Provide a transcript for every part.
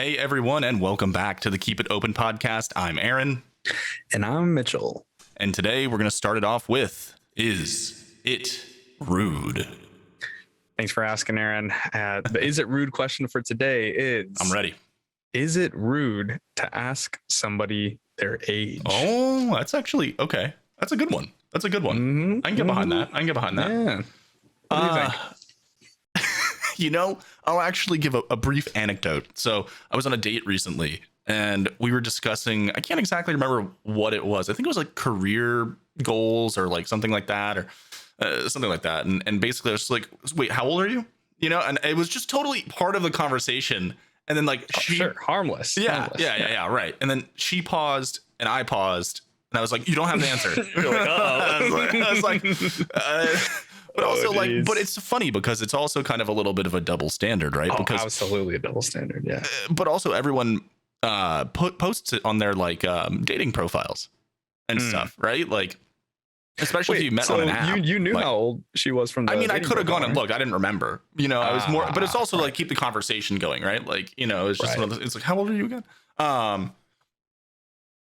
Hey, everyone, and welcome back to the Keep It Open podcast. I'm Aaron. And I'm Mitchell. And today we're going to start it off with, is it rude? Thanks for asking, Aaron. The is it rude question for today is... I'm ready. Is it rude to ask somebody their age? Oh, that's actually, okay. That's a good one. That's a good one. Mm-hmm. I can get behind that. Yeah. What do you think? You know, I'll actually give a brief anecdote. So I was on a date recently and we were discussing, I can't exactly remember what it was. I think it was like career goals or like something like that or something like that. And basically I was just like, wait, how old are you? You know, and it was just totally part of the conversation. And then like, Harmless. Yeah. Right. And then she paused and I paused and I was like, you don't have the answer. You're like, I was like, but also like, but it's funny because it's also kind of a little bit of a double standard, right? Because absolutely a double standard. Yeah. But also everyone posts it on their like dating profiles and stuff, right? Like, especially if you met on an app. You knew like, how old she was from the I could have gone and looked. I didn't remember. You know, I was more, but it's also like keep the conversation going, right? Like, you know, it's just one of those, it's like, how old are you again?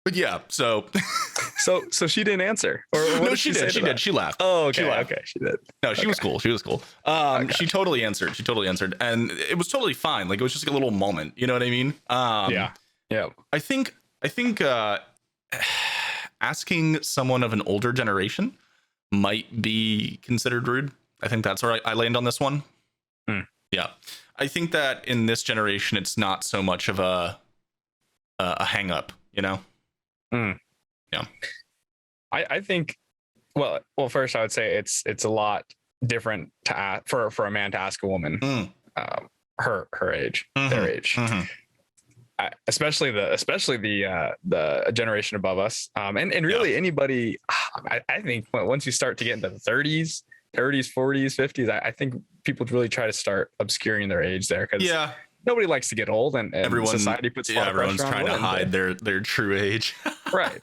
But yeah, so she didn't answer. Or what no, did she did. She did. She laughed. Oh, okay. She laughed. Okay, she did. No, she was cool. She was cool. She totally answered. And it was totally fine. Like it was just like a little moment. You know what I mean? Yeah. I think asking someone of an older generation might be considered rude. I think that's where I land on this one. Yeah. I think that in this generation, it's not so much of a hang up, you know? Yeah. I think, well, first I would say it's a lot different to ask, for a man to ask a woman her age, their age. Especially the generation above us, and really anybody. I think once you start to get into the 30s, 40s, 50s, I think people really try to start obscuring their age there because nobody likes to get old, and society puts everyone's trying to hide their true age. Right.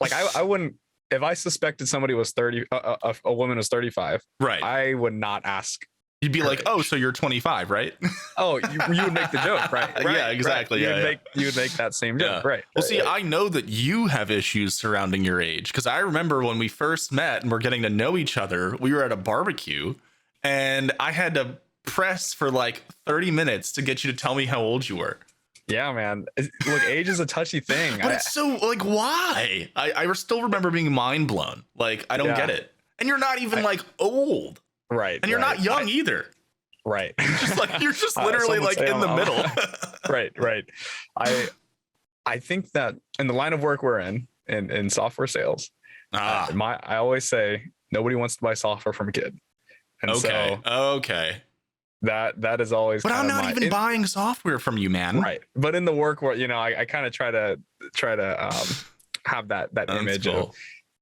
Like I wouldn't, if I suspected somebody was 30, a woman was 35, right? I would not ask. You'd be like, oh, so you're 25, right? Oh, you would make the joke, right? Yeah, exactly. Right. You would make that same joke, right? Well, see, I know that you have issues surrounding your age because I remember when we first met and we're getting to know each other, we were at a barbecue and I had to press for like 30 minutes to get you to tell me how old you were. Yeah, man. Look, age is a touchy thing. But it's so like, why? I still remember being mind blown. Like, I don't get it. And you're not even like old. Right. And you're not young either. Right. You're just literally like in the middle. Right. I think that in the line of work we're in software sales, I always say nobody wants to buy software from a kid. And okay. That is always. But I'm not even buying software from you, man. Right. But in the work where, you know, I kind of try to have that image of.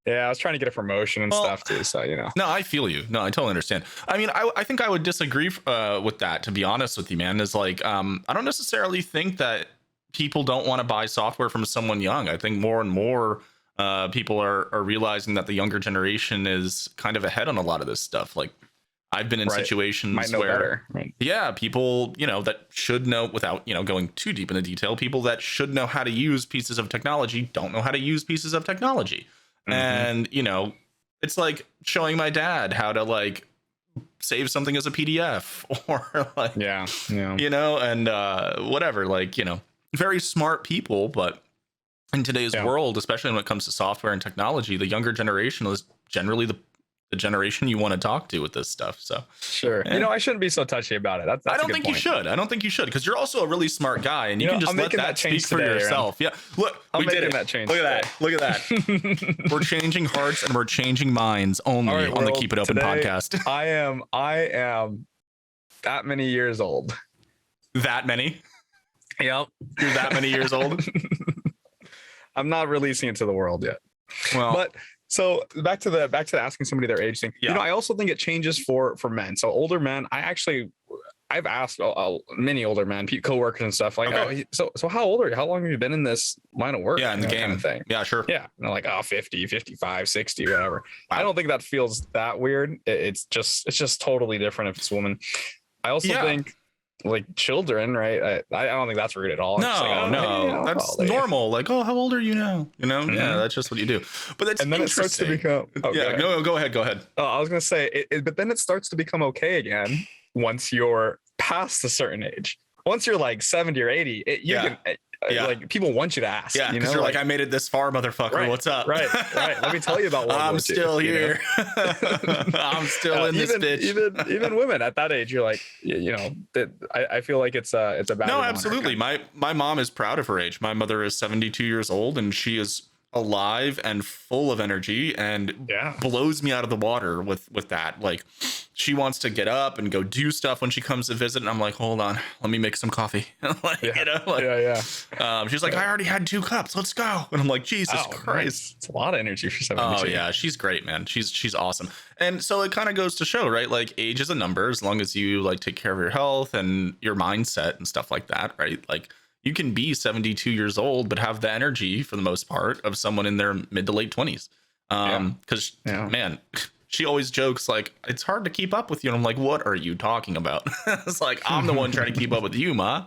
Yeah, I was trying to get a promotion and stuff too, so you know. No, I feel you. No, I totally understand. I mean, I think I would disagree with that, to be honest with you, man. Is like, I don't necessarily think that people don't want to buy software from someone young. I think more and more people are realizing that the younger generation is kind of ahead on a lot of this stuff. Like, I've been in situations where, people, you know, that should know, without, you know, going too deep into detail, people that should know how to use pieces of technology don't know how to use pieces of technology. And, you know, it's like showing my dad how to like save something as a PDF or like, you know, and whatever, like, you know, very smart people. But in today's world, especially when it comes to software and technology, the younger generation is generally the generation you want to talk to with this stuff. So sure. You know, I shouldn't be so touchy about it. That's I don't think you should. I don't think you should, because you're also a really smart guy and you can just let that speak for yourself. Yeah. Look, we did that change. Look at that. Look at that. We're changing hearts and we're changing minds only on the Keep It Open podcast. I am that many years old. That many? Yep. You're that many years old? I'm not releasing it to the world yet. Well, but so back to the asking somebody their age thing. You know, I also think it changes for men. So older men, I've asked many older men, coworkers and stuff like, so how old are you? How long have you been in this line of work? Yeah, in the game kind of thing. Yeah, sure. Yeah. And they're like, 50, 55, 60, whatever. Wow. I don't think that feels that weird. It's just totally different if it's a woman. I also think like children, right? I don't think that's rude at all. No, It's like, oh, hey, that's Ollie. normal. Like, oh, how old are you now? You know, yeah, that's just what you do. But that's And then it starts to interesting. become Yeah, no, go ahead. Oh, I was gonna say, but then it starts to become okay again once you're past a certain age. Once you're like 70 or 80, you can like people want you to ask. Yeah, because you're like, I made it this far, motherfucker. Right, What's up? Right. Let me tell you about World War I'm II, still here. I'm still in this bitch. Even women at that age, you're like, that I feel like it's a bad. No, absolutely. My mom is proud of her age. My mother is 72 years old, and she is alive and full of energy, and blows me out of the water with that. Like, she wants to get up and go do stuff when she comes to visit, and I'm like, hold on, let me make some coffee. She's like, I already had 2 cups, let's go. And I'm like, Jesus Christ. Nice. It's a lot of energy for 72. Oh yeah, she's great, man. She's awesome. And so it kind of goes to show, right? Like, age is a number, as long as you like take care of your health and your mindset and stuff like that, right? Like, you can be 72 years old but have the energy, for the most part, of someone in their mid to late 20s. Because man, she always jokes like, it's hard to keep up with you, and I'm like, what are you talking about? It's like, I'm the one trying to keep up with you, ma.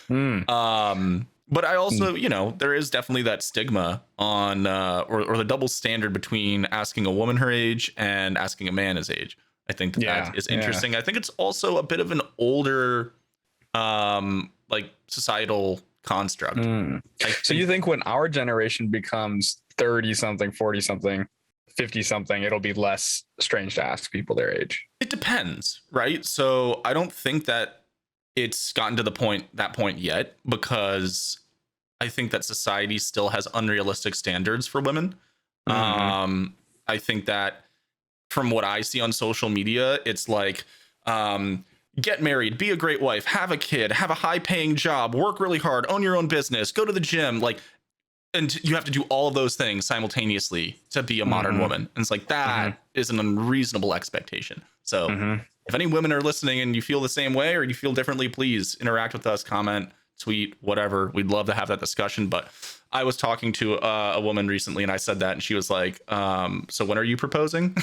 But I also, there is definitely that stigma on or the double standard between asking a woman her age and asking a man his age. I think that is interesting. I think it's also a bit of an older like societal construct. So you think when our generation becomes 30 something, 40 something, 50 something, it'll be less strange to ask people their age? It depends, right? So I don't think that it's gotten to that point yet, because I think that society still has unrealistic standards for women. I think that from what I see on social media, it's like, get married, be a great wife, have a kid, have a high paying job, work really hard, own your own business, go to the gym, like, and you have to do all of those things simultaneously to be a modern woman. And it's like, that is an unreasonable expectation. So if any women are listening and you feel the same way or you feel differently, please interact with us, comment, tweet, whatever. We'd love to have that discussion. But I was talking to a woman recently, and I said that, and she was like, so when are you proposing?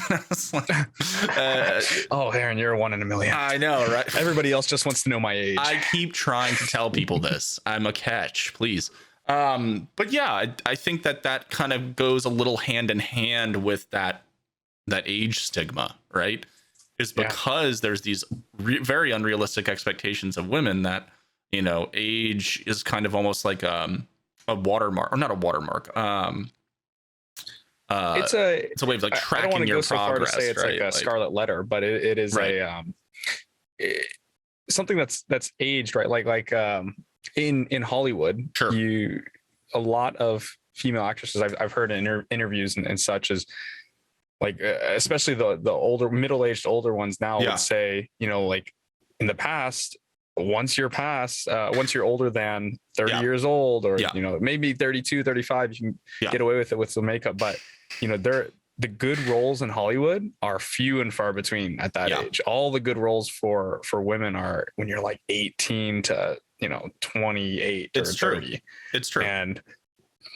Oh, Aaron, you're a 1 in a million. I know, right? Everybody else just wants to know my age. I keep trying to tell people this. I'm a catch, please. But yeah, I think that kind of goes a little hand in hand with that age stigma, right? Is because there's these very unrealistic expectations of women that, age is kind of almost like a watermark, or not a watermark. It's a way of like tracking I don't want to your go so progress. Far to say it's right? like a scarlet letter, but it is something that's aged, right? Like in Hollywood, a lot of female actresses I've heard in interviews and such as like, especially the older, middle-aged older ones now would say, like in the past, once you're older than 30 years old, or maybe 32, 35, you can get away with it with some makeup, but the good roles in Hollywood are few and far between at that age. All the good roles for women are when you're like 18 to 28 or 30. It's true. And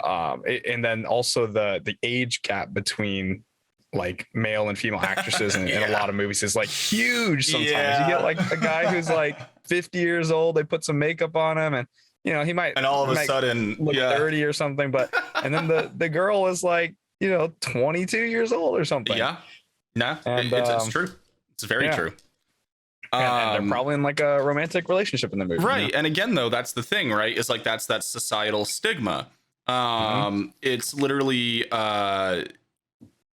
then also the age gap between like male and female actresses in a lot of movies is like huge sometimes. You get like a guy who's like 50 years old, they put some makeup on him, and he might, and all of a sudden look 30 or something, but and then the girl is like 22 years old or something. It's true. It's very true. And they're probably in like a romantic relationship in the movie, right? And again, though, that's the thing, right? It's like that's that societal stigma. It's literally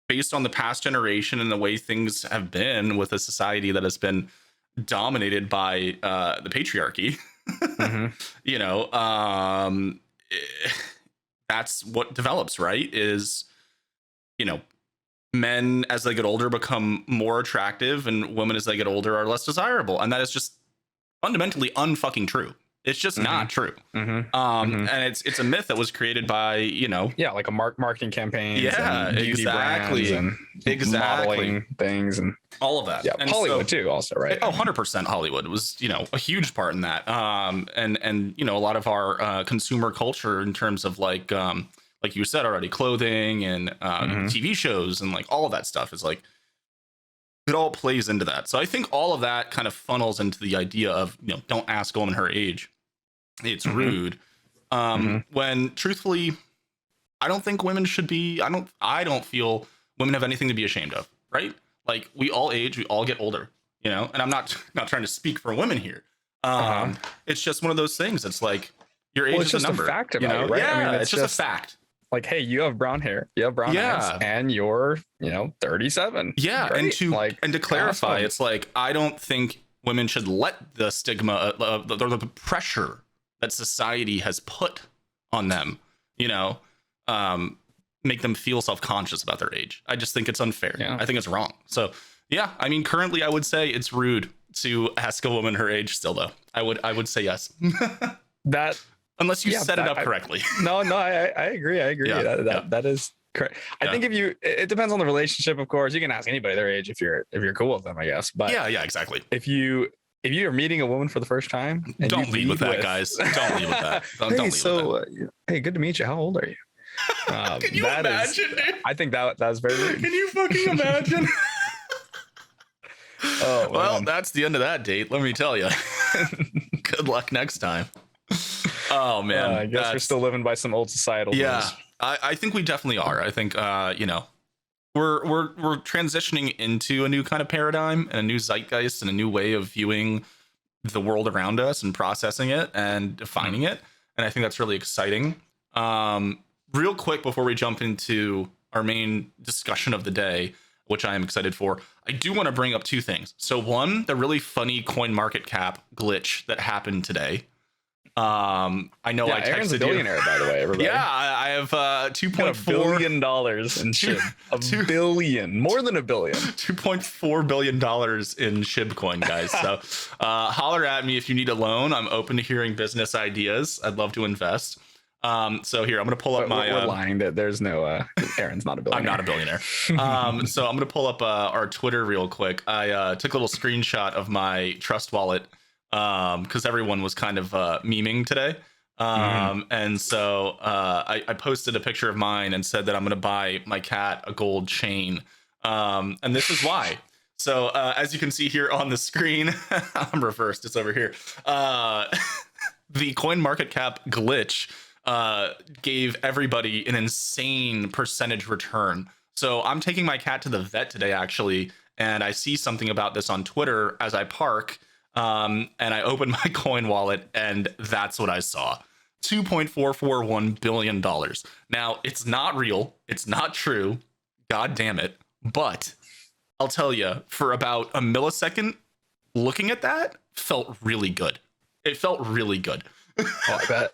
based on the past generation and the way things have been with a society that has been dominated by the patriarchy. That's what develops, right? Is men as they get older become more attractive, and women as they get older are less desirable, and that is just fundamentally unfucking true. It's just not true. And it's a myth that was created by like a marketing campaign, exactly, and modeling things and all of that. And Hollywood too, also, right? 100% Hollywood was a huge part in that. And a lot of our consumer culture in terms of like you said already, clothing and TV shows and like all of that stuff is like it all plays into that. So I think all of that kind of funnels into the idea of, don't ask a woman her age. It's rude. When truthfully, I don't think women should be, I don't feel women have anything to be ashamed of, right? Like, we all age, we all get older, and I'm not trying to speak for women here. It's just one of those things. It's like, your age is just a number, a fact about it, right? Yeah, I mean, it's just a fact. Like, hey, you have brown hair, you have brown eyes, and you're 37. Yeah. Great. And to clarify, it's like, I don't think women should let the stigma, the pressure that society has put on them, make them feel self-conscious about their age. I just think it's unfair. I think it's wrong. So yeah, I mean, currently I would say it's rude to ask a woman her age still, though. I would say yes. That, unless you set it up correctly. No, I agree. That is correct. I think it depends on the relationship, of course. You can ask anybody their age if you're cool with them, I guess. But yeah, exactly. If you're meeting a woman for the first time, and don't lead with that, guys. Don't lead with that. Don't lead with that. Hey, good to meet you. How old are you? Can you imagine, dude? I think that was very rude. Can you fucking imagine? Oh, well, that's the end of that date. Let me tell you. Good luck next time. Oh man, I guess we're still living by some old societal. Yeah, I think we definitely are. I think we're transitioning into a new kind of paradigm and a new zeitgeist and a new way of viewing the world around us and processing it and defining it. And I think that's really exciting. Real quick before we jump into our main discussion of the day, which I am excited for, I do want to bring up two things. So one, the really funny coin market cap glitch that happened today. I know I texted Aaron's a billionaire, by the way, everybody. Yeah, I have $2.4 billion in SHIB. A billion, more than a billion. $2.4 billion in SHIB coin, guys. So holler at me if you need a loan. I'm open to hearing business ideas. I'd love to invest. So here, I'm going to pull up we're lying that there's no, Aaron's not a billionaire. I'm not a billionaire. So I'm going to pull up our Twitter real quick. I took a little screenshot of my Trust Wallet because everyone was kind of memeing today. And so I posted a picture of mine and said that I'm going to buy my cat a gold chain. And this is why. So as you can see here on the screen, I'm reversed. It's over here. The coin market cap glitch gave everybody an insane percentage return. So I'm taking my cat to the vet today, actually, and I see something about this on Twitter as I park, and I open my coin wallet, and that's what I saw. $2.441 billion. Now, it's not real. It's not true. God damn it. But I'll tell you, for about a millisecond, looking at that felt really good. It felt really good. Oh,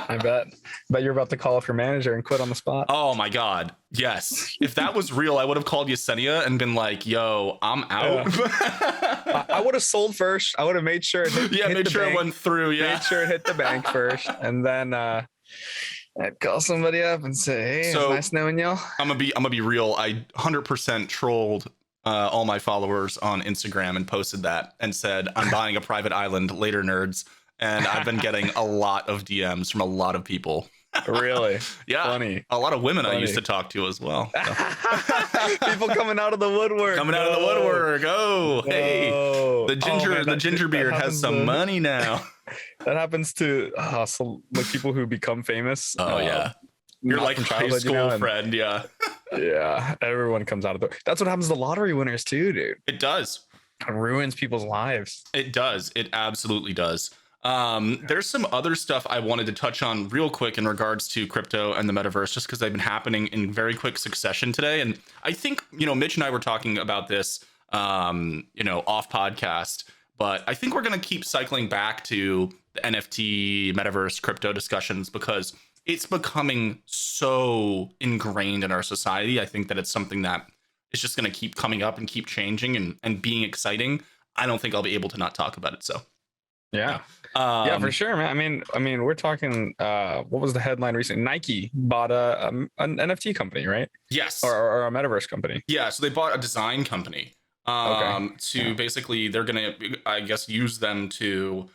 I bet you're about to call up your manager and quit on the spot. Oh my God. Yes. If that was real, I would have called Yesenia and been like, yo, I'm out. Yeah. I would have sold first. I would have made sure it it went through. Yeah. Made sure it hit the bank first. And then I'd call somebody up and say, hey, so, it's nice knowing y'all. I'm gonna be real. I 100% trolled all my followers on Instagram and posted that and said, I'm buying a private island later, nerds. And I've been getting a lot of DMs from a lot of people. Really? Yeah. Funny. A lot of women I used to talk to as well. So. People coming out of the woodwork. Oh, hey, the ginger beard has some money now. That happens to like people who become famous. Oh yeah. You're like high school friend. Yeah. Yeah. Everyone comes out of the. That's what happens to lottery winners too, dude. It does. It ruins people's lives. It does. It absolutely does. There's some other stuff I wanted to touch on real quick in regards to crypto and the metaverse, just because they've been happening in very quick succession today. And I think, Mitch and I were talking about this, off podcast, but I think we're going to keep cycling back to the NFT, metaverse, crypto discussions because it's becoming so ingrained in our society. I think that it's something that is just going to keep coming up and keep changing and being exciting. I don't think I'll be able to not talk about it. So, yeah. Yeah, for sure, man. I mean, we're talking. What was the headline recently? Nike bought an NFT company, right? Yes, or a metaverse company. Yeah, so they bought a design company. Basically, they're gonna, I guess, use them to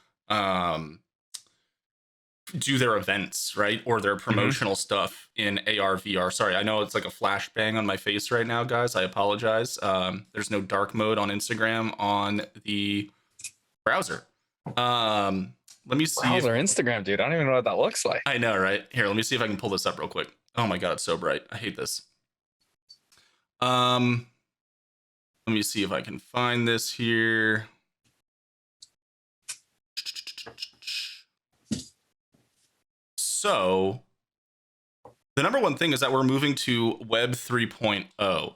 do their events, right? Or their promotional stuff in AR, VR. Sorry, I know it's like a flashbang on my face right now, guys. I apologize. There's no dark mode on Instagram on the browser. Let me see. Browser Instagram, dude. I don't even know what that looks like. I know, right? Here, let me see if I can pull this up real quick. Oh my god, it's so bright. I hate this. Let me see if I can find this here. So, the number one thing is that we're moving to Web 3.0.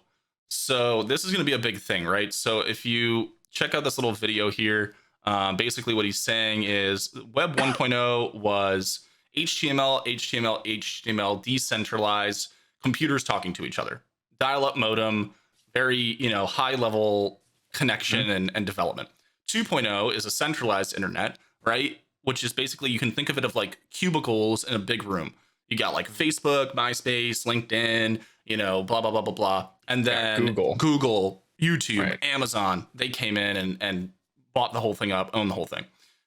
So, this is going to be a big thing, right? So, if you check out this little video here, basically what he's saying is Web 1.0 was HTML, decentralized, computers talking to each other, dial-up modem, very, high level connection and development. 2.0 is a centralized internet, right? Which is basically, you can think of it of like cubicles in a big room. You got like Facebook, MySpace, LinkedIn, blah, blah, blah, blah, blah. And then Google, YouTube, right. Amazon, they came in and bought the whole thing up, owned the whole thing.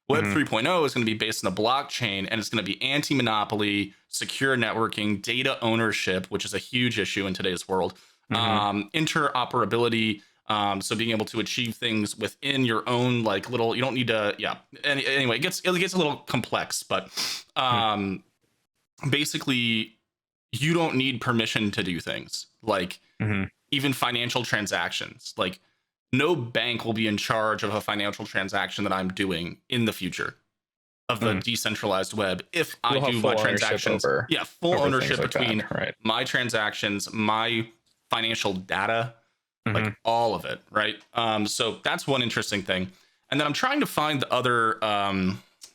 Web 3.0 is going to be based on the blockchain, and it's going to be anti-monopoly, secure networking, data ownership, which is a huge issue in today's world, interoperability, so being able to achieve things within your own like little, you don't need to, anyway, it gets a little complex, but basically you don't need permission to do things like even financial transactions. Like no bank will be in charge of a financial transaction that I'm doing in the future of the decentralized web. If I do my transactions, full ownership between my transactions, my financial data, like all of it, right? So that's one interesting thing. And then I'm trying to find the other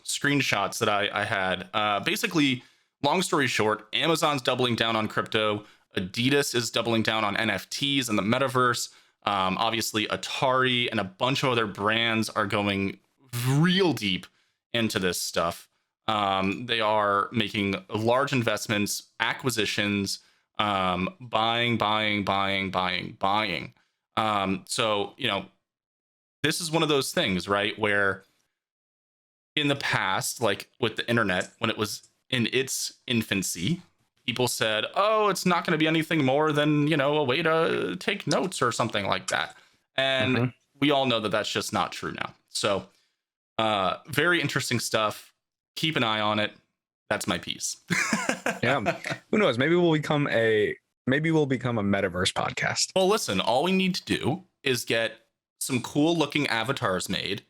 screenshots that I had. Basically, long story short, Amazon's doubling down on crypto. Adidas is doubling down on NFTs and the metaverse. Obviously, Atari and a bunch of other brands are going real deep into this stuff. They are making large investments, acquisitions, buying. So, this is one of those things, right? Where in the past, like with the internet, when it was in its infancy, people said, oh, it's not going to be anything more than, a way to take notes or something like that. And we all know that that's just not true now. So very interesting stuff. Keep an eye on it. That's my piece. Yeah. Who knows? Maybe we'll become a metaverse podcast. Well, listen, all we need to do is get some cool looking avatars made,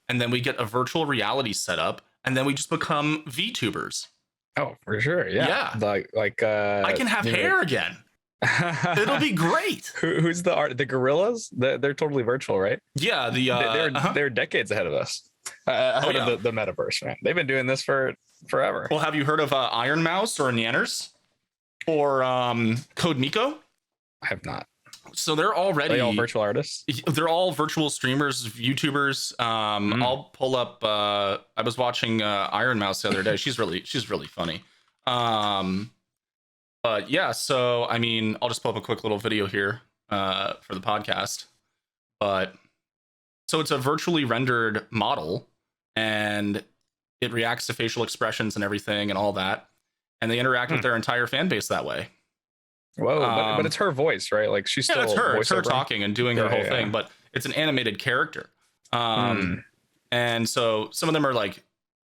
and then we get a virtual reality set up, and then we just become VTubers. Oh, for sure. Yeah. Like I can have hair again. It'll be great. Who's the gorillas? They're totally virtual, right? Yeah. They're decades ahead of us. Ahead of the metaverse, man. They've been doing this for forever. Well, have you heard of Iron Mouse or Nanners or Code Miko? I have not. So they're already all virtual artists. They're all virtual streamers, YouTubers. I'll pull up. I was watching Iron Mouse the other day. She's really funny. But yeah, so I mean, I'll just pull up a quick little video here for the podcast. But so it's a virtually rendered model, and it reacts to facial expressions and everything and all that, and they interact with their entire fan base that way. Whoa, but it's her voice, right? Like she's still it's her talking and doing her whole thing, but it's an animated character. And so some of them are like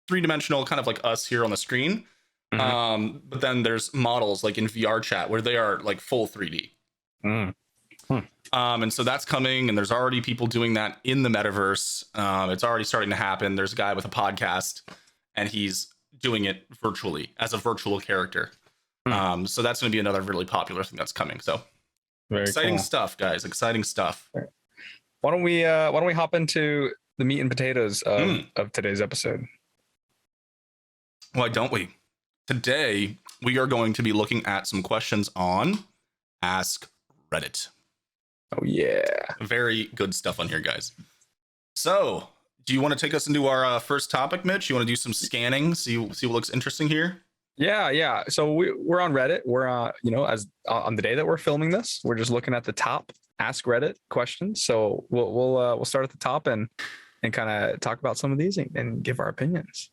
three-dimensional, kind of like us here on the screen. But then there's models like in VR chat where they are like full 3D. And so that's coming, and there's already people doing that in the metaverse. It's already starting to happen. There's a guy with a podcast, and he's doing it virtually as a virtual character. So that's going to be another really popular thing that's coming. So very exciting stuff, guys. Exciting stuff. Why don't we hop into the meat and potatoes of today's episode? Why don't we? Today, we are going to be looking at some questions on AskReddit. Oh, yeah. Very good stuff on here, guys. So, do you want to take us into our first topic, Mitch? You want to do some scanning, see what looks interesting here? Yeah. So we're on Reddit. We're as on the day that we're filming this, we're just looking at the top AskReddit questions. So we'll start at the top and kind of talk about some of these and give our opinions.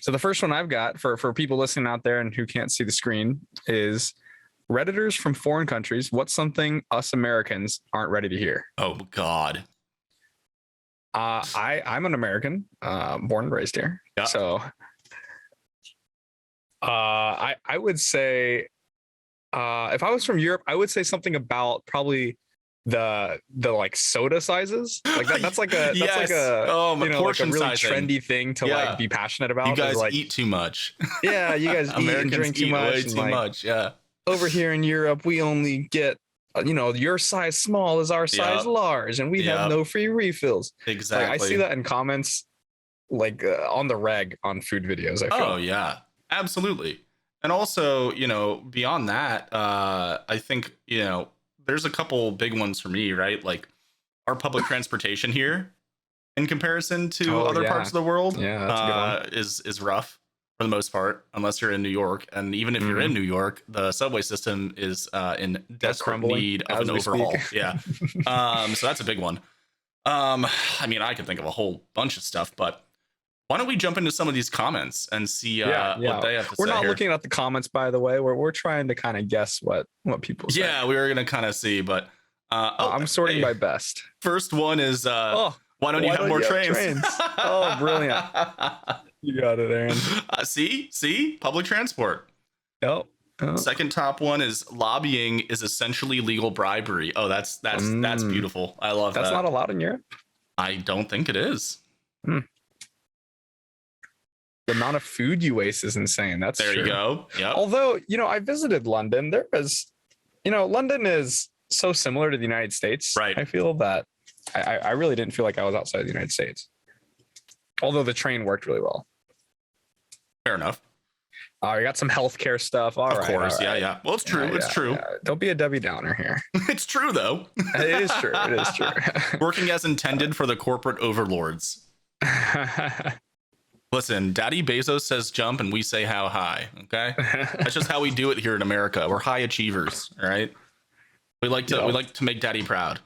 So the first one I've got for people listening out there and who can't see the screen is Redditors from foreign countries. What's something us Americans aren't ready to hear? Oh God. I'm an American, born and raised here. Yeah. So I would say if I was from Europe, I would say something about probably the like soda sizes. Like that's like a Yes. like a like really sizing. trendy thing to like be passionate about. You guys like, eat too much. Yeah, you guys eat and Americans drink too eat much. way and too like, much. Yeah. over here in Europe, we only get your size small is our size large, and we have no free refills. Exactly. Like, I see that in comments like on the reg on food videos. I feel. Oh yeah, absolutely. And also, beyond that, I think, there's a couple big ones for me, right? Like our public transportation here in comparison to other parts of the world that's a good one. is rough for the most part, unless you're in New York. And even if you're in New York, the subway system is in desperate need of an overhaul. Yeah. So that's a big one. I mean, I could think of a whole bunch of stuff, but why don't we jump into some of these comments and see what they have to say? We're not here. looking at the comments, by the way. We're trying to kind of guess what people say. Yeah, we were gonna kind of see, but I'm sorting by best. First one is why don't you have more trains? Oh, brilliant! You got it, Aaron. See, public transport. Oh. Second top one is lobbying is essentially legal bribery. Oh, that's beautiful. I love that. That's not allowed in Europe. I don't think it is. The amount of food you waste is insane. That's there. True. You go. Yeah. Although, I visited London. There was, London is so similar to the United States. Right. I feel that I really didn't feel like I was outside the United States. Although the train worked really well. Fair enough. You got some healthcare stuff. Of course. Yeah. Well, it's true. It's true. Yeah. Don't be a Debbie Downer here. It's true, though. It is true. It is true. Working as intended for the corporate overlords. Listen, Daddy Bezos says jump and we say how high. Okay. That's just how we do it here in America. We're high achievers. All right. We like to make Daddy proud.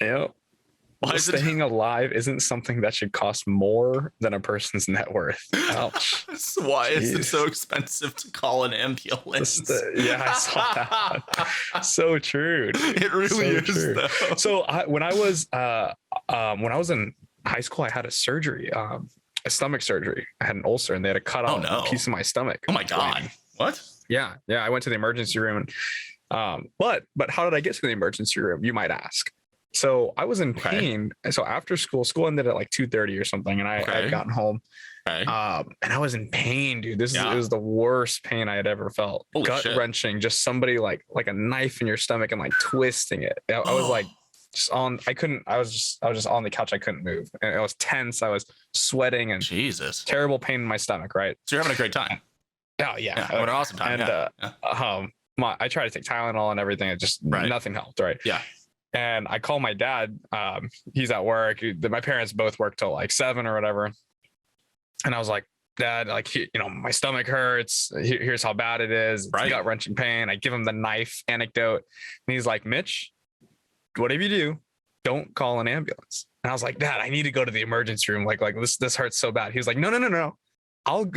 Yep. Staying alive isn't something that should cost more than a person's net worth. Ouch. Why is it so expensive to call an ambulance? I saw that. So true. Dude. It really is. Though. So when I was in high school, I had a surgery, a stomach surgery. I had an ulcer, and they had to cut out a piece of my stomach. Oh my God! What? Yeah. I went to the emergency room, but how did I get to the emergency room? You might ask. So I was in pain. So after school ended at like 2:30 or something, and I had gotten home. And I was in pain, dude. It was the worst pain I had ever felt. Gut wrenching, just somebody like a knife in your stomach and like twisting it. I was like I was just on the couch. I couldn't move. And I was tense. I was sweating and Jesus, terrible pain in my stomach. Right. So you're having a great time. Oh yeah. What an awesome time. And I tried to take Tylenol and everything. It just nothing helped. Right. Yeah. And I call my dad. He's at work. My parents both work till like 7 or whatever. And I was like, Dad, like, my stomach hurts. Here's how bad it is. It's gut wrenching pain. I give him the knife anecdote. And he's like, Mitch, whatever you do, don't call an ambulance. And I was like, Dad, I need to go to the emergency room. Like this hurts so bad. He was like, no.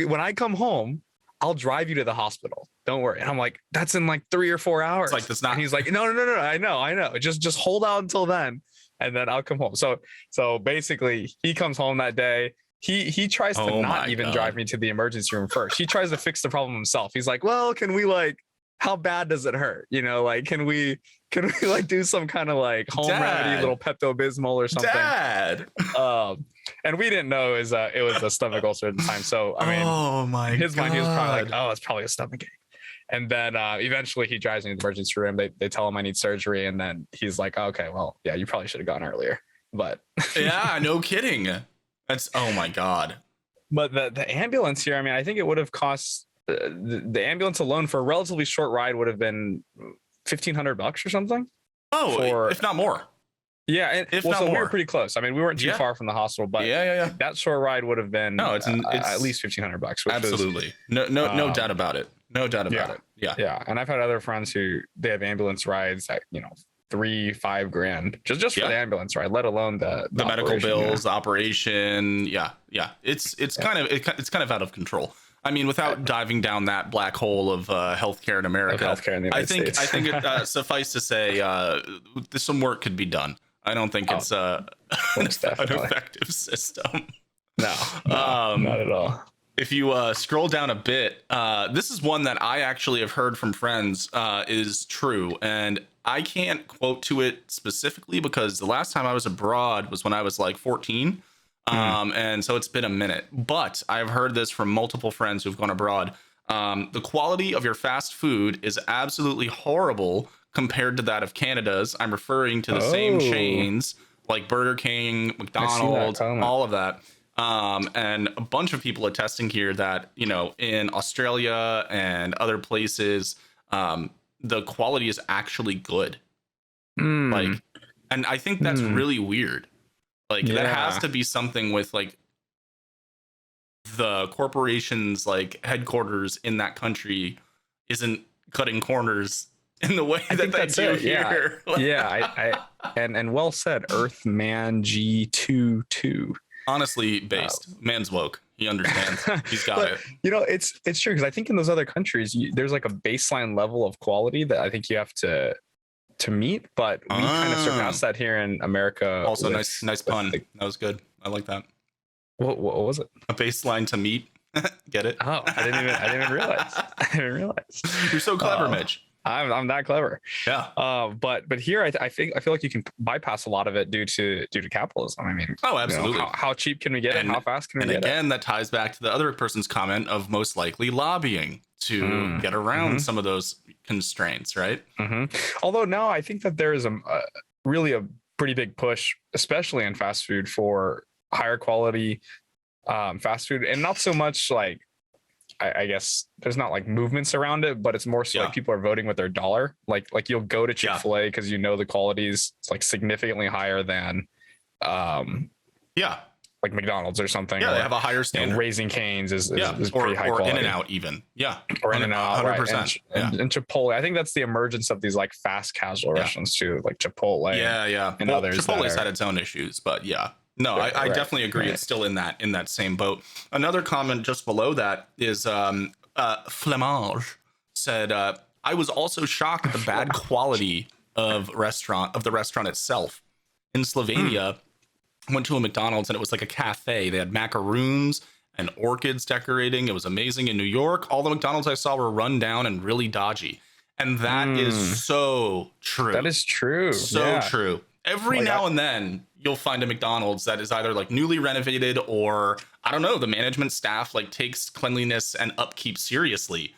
When I come home, I'll drive you to the hospital. Don't worry. And I'm like, that's in like 3 or 4 hours. It's like, that's not. And he's like, no. I know. Just hold out until then, and then I'll come home. So basically, he comes home that day. He tries to not even drive me to the emergency room first. He tries to fix the problem himself. He's like, well, can we how bad does it hurt? Can we like do some kind of like home remedy, little Pepto-Bismol or something? Dad. And we didn't know it was a stomach ulcer at the time. So I mean, his mind, he was probably like, oh, it's probably a stomach ache. And then eventually he drives me to the emergency room. They tell him I need surgery, and then he's like, okay, well, yeah, you probably should have gone earlier. But yeah, no kidding. That's oh my God. But the ambulance here, I mean, I think it would have cost the ambulance alone for a relatively short ride would have been $1,500 or something. Oh, if not more. Yeah, and if not more. We were pretty close. I mean, we weren't too far from the hospital, but that short ride would have been it's at least $1,500. Absolutely, no doubt about it. No doubt about it. Yeah, And I've had other friends who they have ambulance rides at 3-5 grand just for the ambulance, right? Let alone the medical bills, operation. Yeah. It's kind of out of control. I mean, without diving down that black hole of healthcare in America, healthcare in the United States. I think it suffice to say some work could be done. I don't think it's an effective system. No, not at all. If you scroll down a bit, this is one that I actually have heard from friends is true. And I can't quote to it specifically because the last time I was abroad was when I was like 14. And so it's been a minute. But I've heard this from multiple friends who've gone abroad. The quality of your fast food is absolutely horrible compared to that of Canada's. I'm referring to the same chains like Burger King, McDonald's, all of that. And a bunch of people attesting here that, you know, in Australia and other places, the quality is actually good. Like, and I think that's really weird. Like, that has to be something with like the corporation's like headquarters in that country isn't cutting corners in the way that they do here. And well said, Earthman G22. Honestly based. Man's woke. He understands. He's got it. You know, it's true, because I think in those other countries there's like a baseline level of quality that I think you have to meet, but we kind of surpassed that here in America. Also, nice pun. That was good. I like that. What was it? A baseline to meet. Get it? Oh, I didn't even realize. I didn't realize. You're so clever, Mitch. I'm that clever. Yeah. But here I feel like you can bypass a lot of it due to capitalism. I mean, absolutely. You know, how cheap can we get it? How fast can we get it? And again, that ties back to the other person's comment of most likely lobbying to get around some of those constraints, right? Although now I think that there is really a pretty big push, especially in fast food, for higher quality fast food, and not so much like, I guess there's not like movements around it, but it's more so like people are voting with their dollar. Like you'll go to Chick-fil-A because you know the quality is like significantly higher than like McDonald's or something. Yeah, they have a higher standard. And Raising Cane's is pretty high quality. Or In-N-Out even. Yeah. Or In-N-Out, 100%. Right. And Chipotle. I think that's the emergence of these like fast casual restaurants too, like Chipotle. And others. Chipotle's had its own issues, but no, I definitely agree. It's still in that same boat. Another comment just below that is Flamage said, I was also shocked at the bad quality of the restaurant itself. In Slovenia, I went to a McDonald's and it was like a cafe. They had macaroons and orchids decorating. It was amazing. In New York, all the McDonald's I saw were run down and really dodgy. And that is so true. That is true. So true. Every now and then you'll find a McDonald's that is either like newly renovated or, I don't know, the management staff like takes cleanliness and upkeep seriously.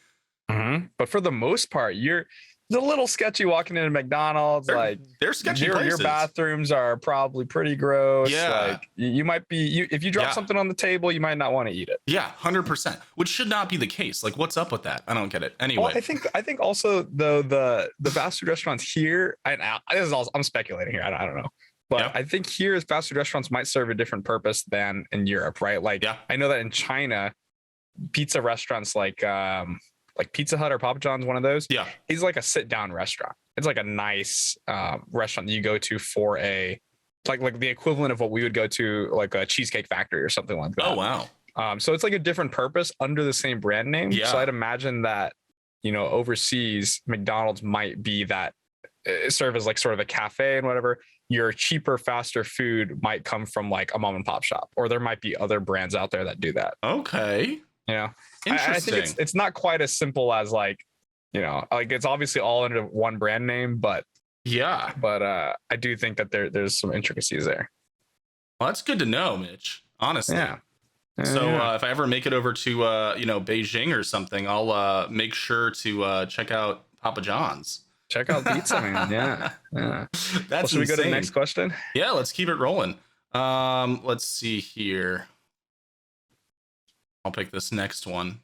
But for the most part, it's a little sketchy walking into McDonald's. They're sketchy places. Your bathrooms are probably pretty gross. Yeah. Like you might be, if you drop something on the table, you might not want to eat it. Yeah, 100%, which should not be the case. Like, what's up with that? I don't get it. Anyway. Well, I think also the fast food restaurants here, this is also, I'm speculating here. I don't know. But I think here fast food restaurants might serve a different purpose than in Europe, right? Like I know that in China, pizza restaurants like Pizza Hut or Papa John's, one of those, is like a sit down restaurant. It's like a nice restaurant that you go to for like the equivalent of what we would go to like a Cheesecake Factory or something like that. Oh wow. So it's like a different purpose under the same brand name. So I'd imagine that, you know, overseas McDonald's might be that serve as like sort of a cafe and whatever. Your cheaper, faster food might come from like a mom and pop shop, or there might be other brands out there that do that. Okay. You know, I think it's not quite as simple as like, you know, like it's obviously all under one brand name, but I do think that there's some intricacies there. Well, that's good to know, Mitch. Honestly. Yeah. So if I ever make it over to Beijing or something, I'll make sure to check out Papa John's. Check out pizza, man. Yeah. That's should we go to the next question? Yeah, let's keep it rolling. Let's see here. I'll pick this next one.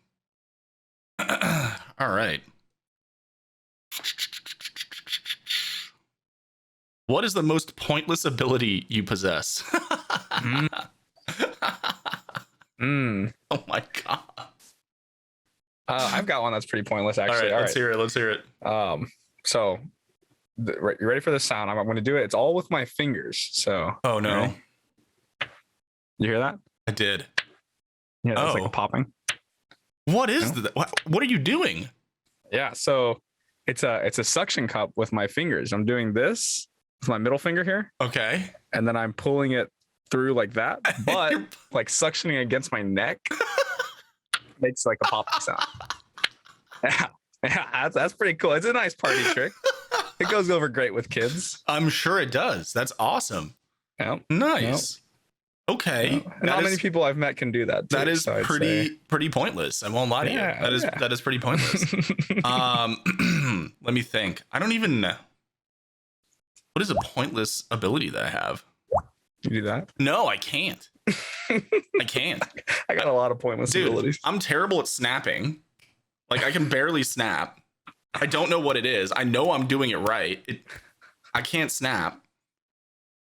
All right. What is the most pointless ability you possess? Oh my god. I've got one that's pretty pointless, actually. All right, let's hear it. So You ready for the sound? I'm going to do it. It's all with my fingers. So. Oh no. Right? You hear that? I did. Yeah, it's like a popping. What is that? What are you doing? Yeah, so it's a suction cup with my fingers. I'm doing this with my middle finger here. Okay. And then I'm pulling it through like that, but like suctioning against my neck makes like a popping sound. Yeah, that's pretty cool. It's a nice party trick. It goes over great with kids. I'm sure it does. That's awesome. Yeah. Nice. Yep. Okay. Not many people I've met can do that. That is pretty pointless. I won't lie to you. That is pretty pointless. Let me think. I don't even know. What is a pointless ability that I have? You do that? No, I can't. I can't. I got a lot of pointless abilities. I'm terrible at snapping. Like I can barely snap. I don't know what it is. I know I'm doing it right. I can't snap.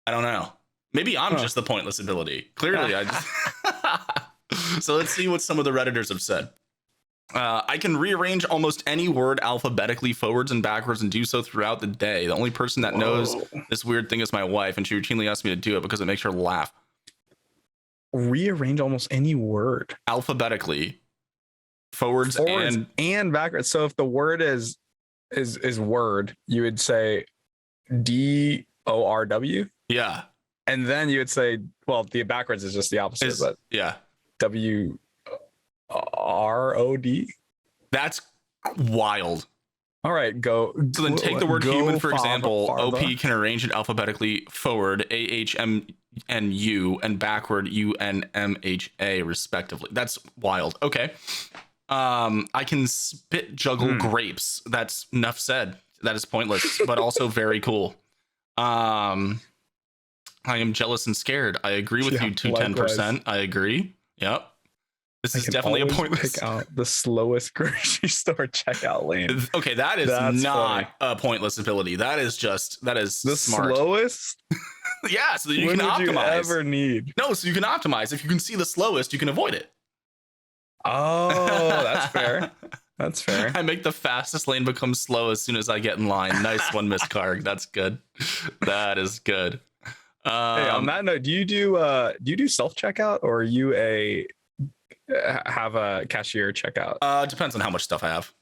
I don't know. Maybe I'm just the pointless ability. Clearly, I just... So let's see what some of the Redditors have said. I can rearrange almost any word alphabetically forwards and backwards and do so throughout the day. The only person that knows this weird thing is my wife, and she routinely asks me to do it because it makes her laugh. Rearrange almost any word alphabetically, forwards and backwards. So if the word is word, you would say DORW. Yeah. And then you would say, well, the backwards is just the opposite, but yeah. WROD. That's wild. All right, go. So then take the word human, for example. OP can arrange it alphabetically forward, AHMNU, and backward, UNMHA, respectively. That's wild. Okay. I can spit juggle grapes. That's enough said. That is pointless, but also very cool. I am jealous and scared. I agree with you 210%. I agree. Yep. This is definitely a pointless. Pick out the slowest grocery store checkout lane. Okay, that's not a pointless ability. That is the smart. Slowest. Yeah, so that you can optimize. Would you ever need? No, so you can optimize. If you can see the slowest, you can avoid it. Oh, that's fair. That's fair. I make the fastest lane become slow as soon as I get in line. Nice one, Miss Karg. That's good. That is good. Hey, on that note, do you do self checkout, or are you have a cashier checkout? Depends on how much stuff I have.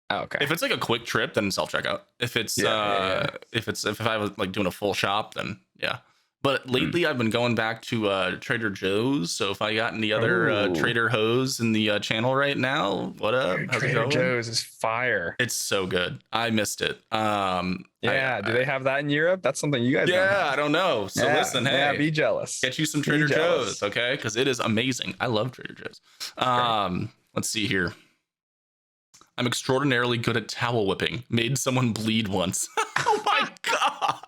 Oh, okay. If it's like a quick trip, then self checkout. If it's if I was like doing a full shop, then yeah. But lately I've been going back to Trader Joe's. So if I got any other Trader Hoes in the channel right now, what up? How's it going? Trader Joe's is fire. It's so good. I missed it. Do they have that in Europe? That's something you guys don't have. I don't know. So listen, hey, be jealous. Get you some Trader Joe's, okay? Because it is amazing. I love Trader Joe's. Let's see here. I'm extraordinarily good at towel whipping. Made someone bleed once. Oh my God.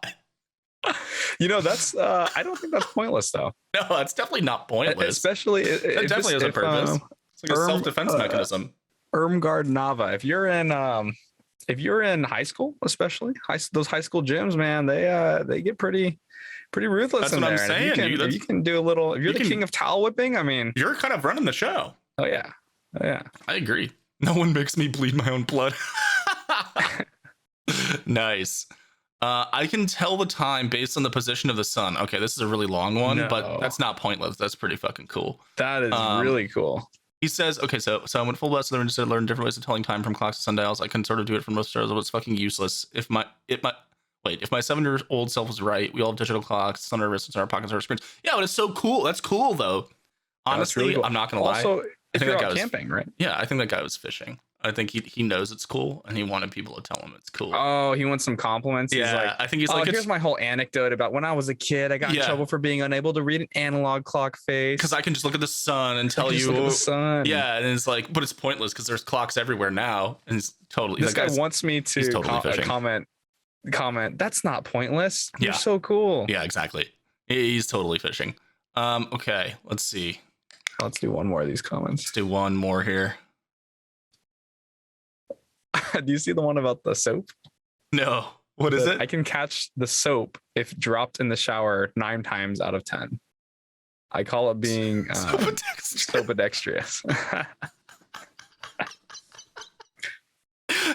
That's I don't think that's pointless though. No, that's definitely not pointless. Especially it definitely has a purpose. It's like a self-defense mechanism. Irmgard Nava. If you're in high school, especially those high school gyms, man, they get pretty ruthless. That's in what there. I'm saying. You can do a little. If you're the king of towel whipping, I mean, you're kind of running the show. Oh yeah. I agree. No one makes me bleed my own blood. Nice. I can tell the time based on the position of the sun. Okay, this is a really long one, but that's not pointless. That's pretty fucking cool. That is really cool. He says, okay, so I went full blast and learned different ways of telling time from clocks to sundials. I can sort of do it for most stars, but it's fucking useless. If my 7-year-old self was right, we all have digital clocks, on our wrists, on our pockets, on our screens. Yeah, but it's so cool. That's cool though. Honestly, really cool. I'm not gonna lie. Also, if you're out camping, right? Yeah, I think that guy was fishing. I think he knows it's cool, and he wanted people to tell him it's cool. Oh, he wants some compliments. Yeah, I think he's like, here's my whole anecdote about when I was a kid. I got in trouble for being unable to read an analog clock face. Because I can just look at the sun and tell you. Look at the sun. Yeah, and it's like, but it's pointless because there's clocks everywhere now, and it's totally. This guy wants me to totally comment. That's not pointless. You're so cool. Yeah, exactly. He's totally fishing. Okay, let's see. Let's do one more of these comments. Let's do one more here. Do you see the one about the soap? No. What is it? I can catch the soap if dropped in the shower 9 times out of 10. I call it being sopadextrous.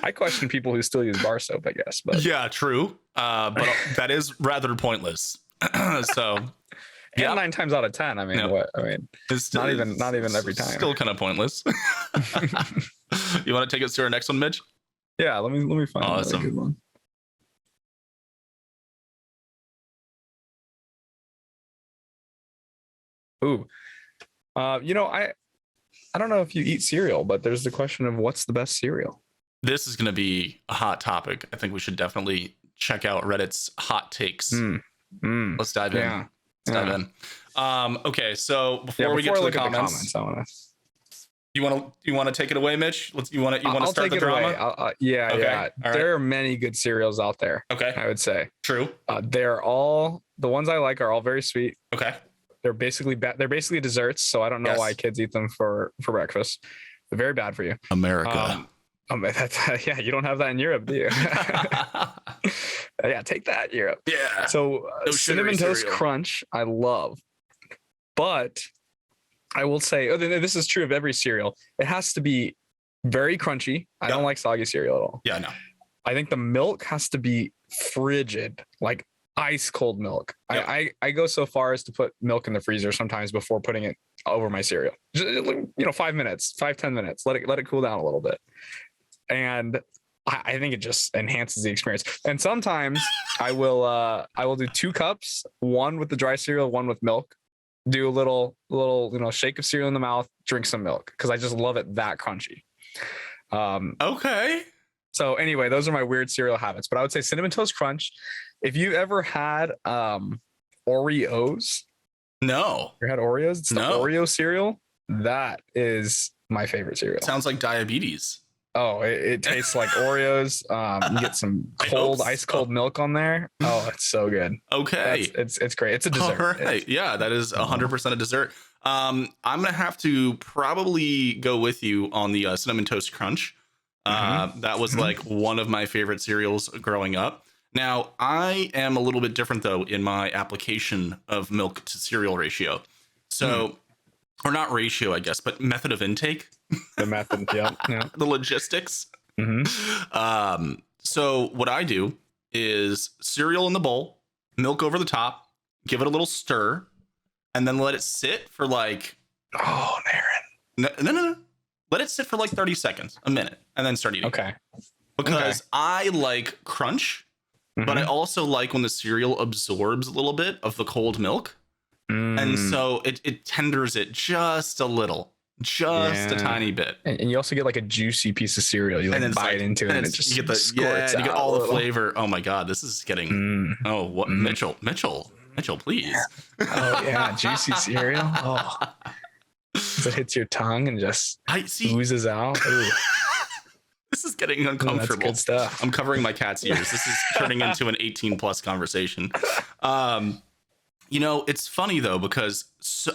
I question people who still use bar soap, I guess. But yeah, true. But that is rather pointless. So, and yeah, 9 times out of 10, I mean, Yep. what? I mean, it's not even every time. Still kind of pointless. You want to take us to our next one, Mitch? Yeah, let me find Awesome. a good one. Ooh, I don't know if you eat cereal, but there's the question of what's the best cereal. This is going to be a hot topic. I think we should definitely check out Reddit's hot takes. Let's dive in. Dive in. Okay, so before we get to the comments, you want to take it away, Mitch? You want to start the drama? Yeah. Right. There are many good cereals out there. Okay, I would say true. They're all the ones I like are all very sweet. Okay, they're basically desserts, so I don't know why kids eat them for breakfast. They're very bad for you. America. Yeah, you don't have that in Europe, do you? Yeah, take that, Europe. Yeah. So Cinnamon Toast Crunch, I love, but I will say, this is true of every cereal. It has to be very crunchy. I don't like soggy cereal at all. Yeah, no. I think the milk has to be frigid, like ice cold milk. Yep. I go so far as to put milk in the freezer sometimes before putting it over my cereal. Just, 5 minutes, 5-10 minutes. Let it cool down a little bit. And I think it just enhances the experience. And sometimes I will do 2 cups, one with the dry cereal, one with milk. Do a little shake of cereal in the mouth, drink some milk because I just love it that crunchy. Okay. So anyway, those are my weird cereal habits. But I would say Cinnamon Toast Crunch. If you ever had Oreos, no. You had Oreos? It's the Oreo cereal. That is my favorite cereal. Sounds like diabetes. Oh, it tastes like Oreos. You get some ice cold milk on there. Oh, it's so good. Okay. It's great. It's a dessert. All right. Yeah, that is 100% a dessert. I'm going to have to probably go with you on the Cinnamon Toast Crunch. That was like one of my favorite cereals growing up. Now, I am a little bit different, though, in my application of milk to cereal ratio. So, or not ratio, I guess, but method of intake. The method, yeah. The logistics. So what I do is cereal in the bowl, milk over the top, give it a little stir, and then let it sit for like... Oh, Aaron. No. Let it sit for like 30 seconds, a minute, and then start eating. Okay. Because I like crunch, but I also like when the cereal absorbs a little bit of the cold milk. And so it tenders it just a little, a tiny bit. And you also get like a juicy piece of cereal. You like bite into it and it just squirts out. You get all the flavor. Oh my God, this is getting, Mitchell, please. Oh yeah, juicy cereal. Oh, it hits your tongue and just oozes out. This is getting uncomfortable. That's good stuff. I'm covering my cat's ears. This is turning into an 18+ conversation. It's funny though, because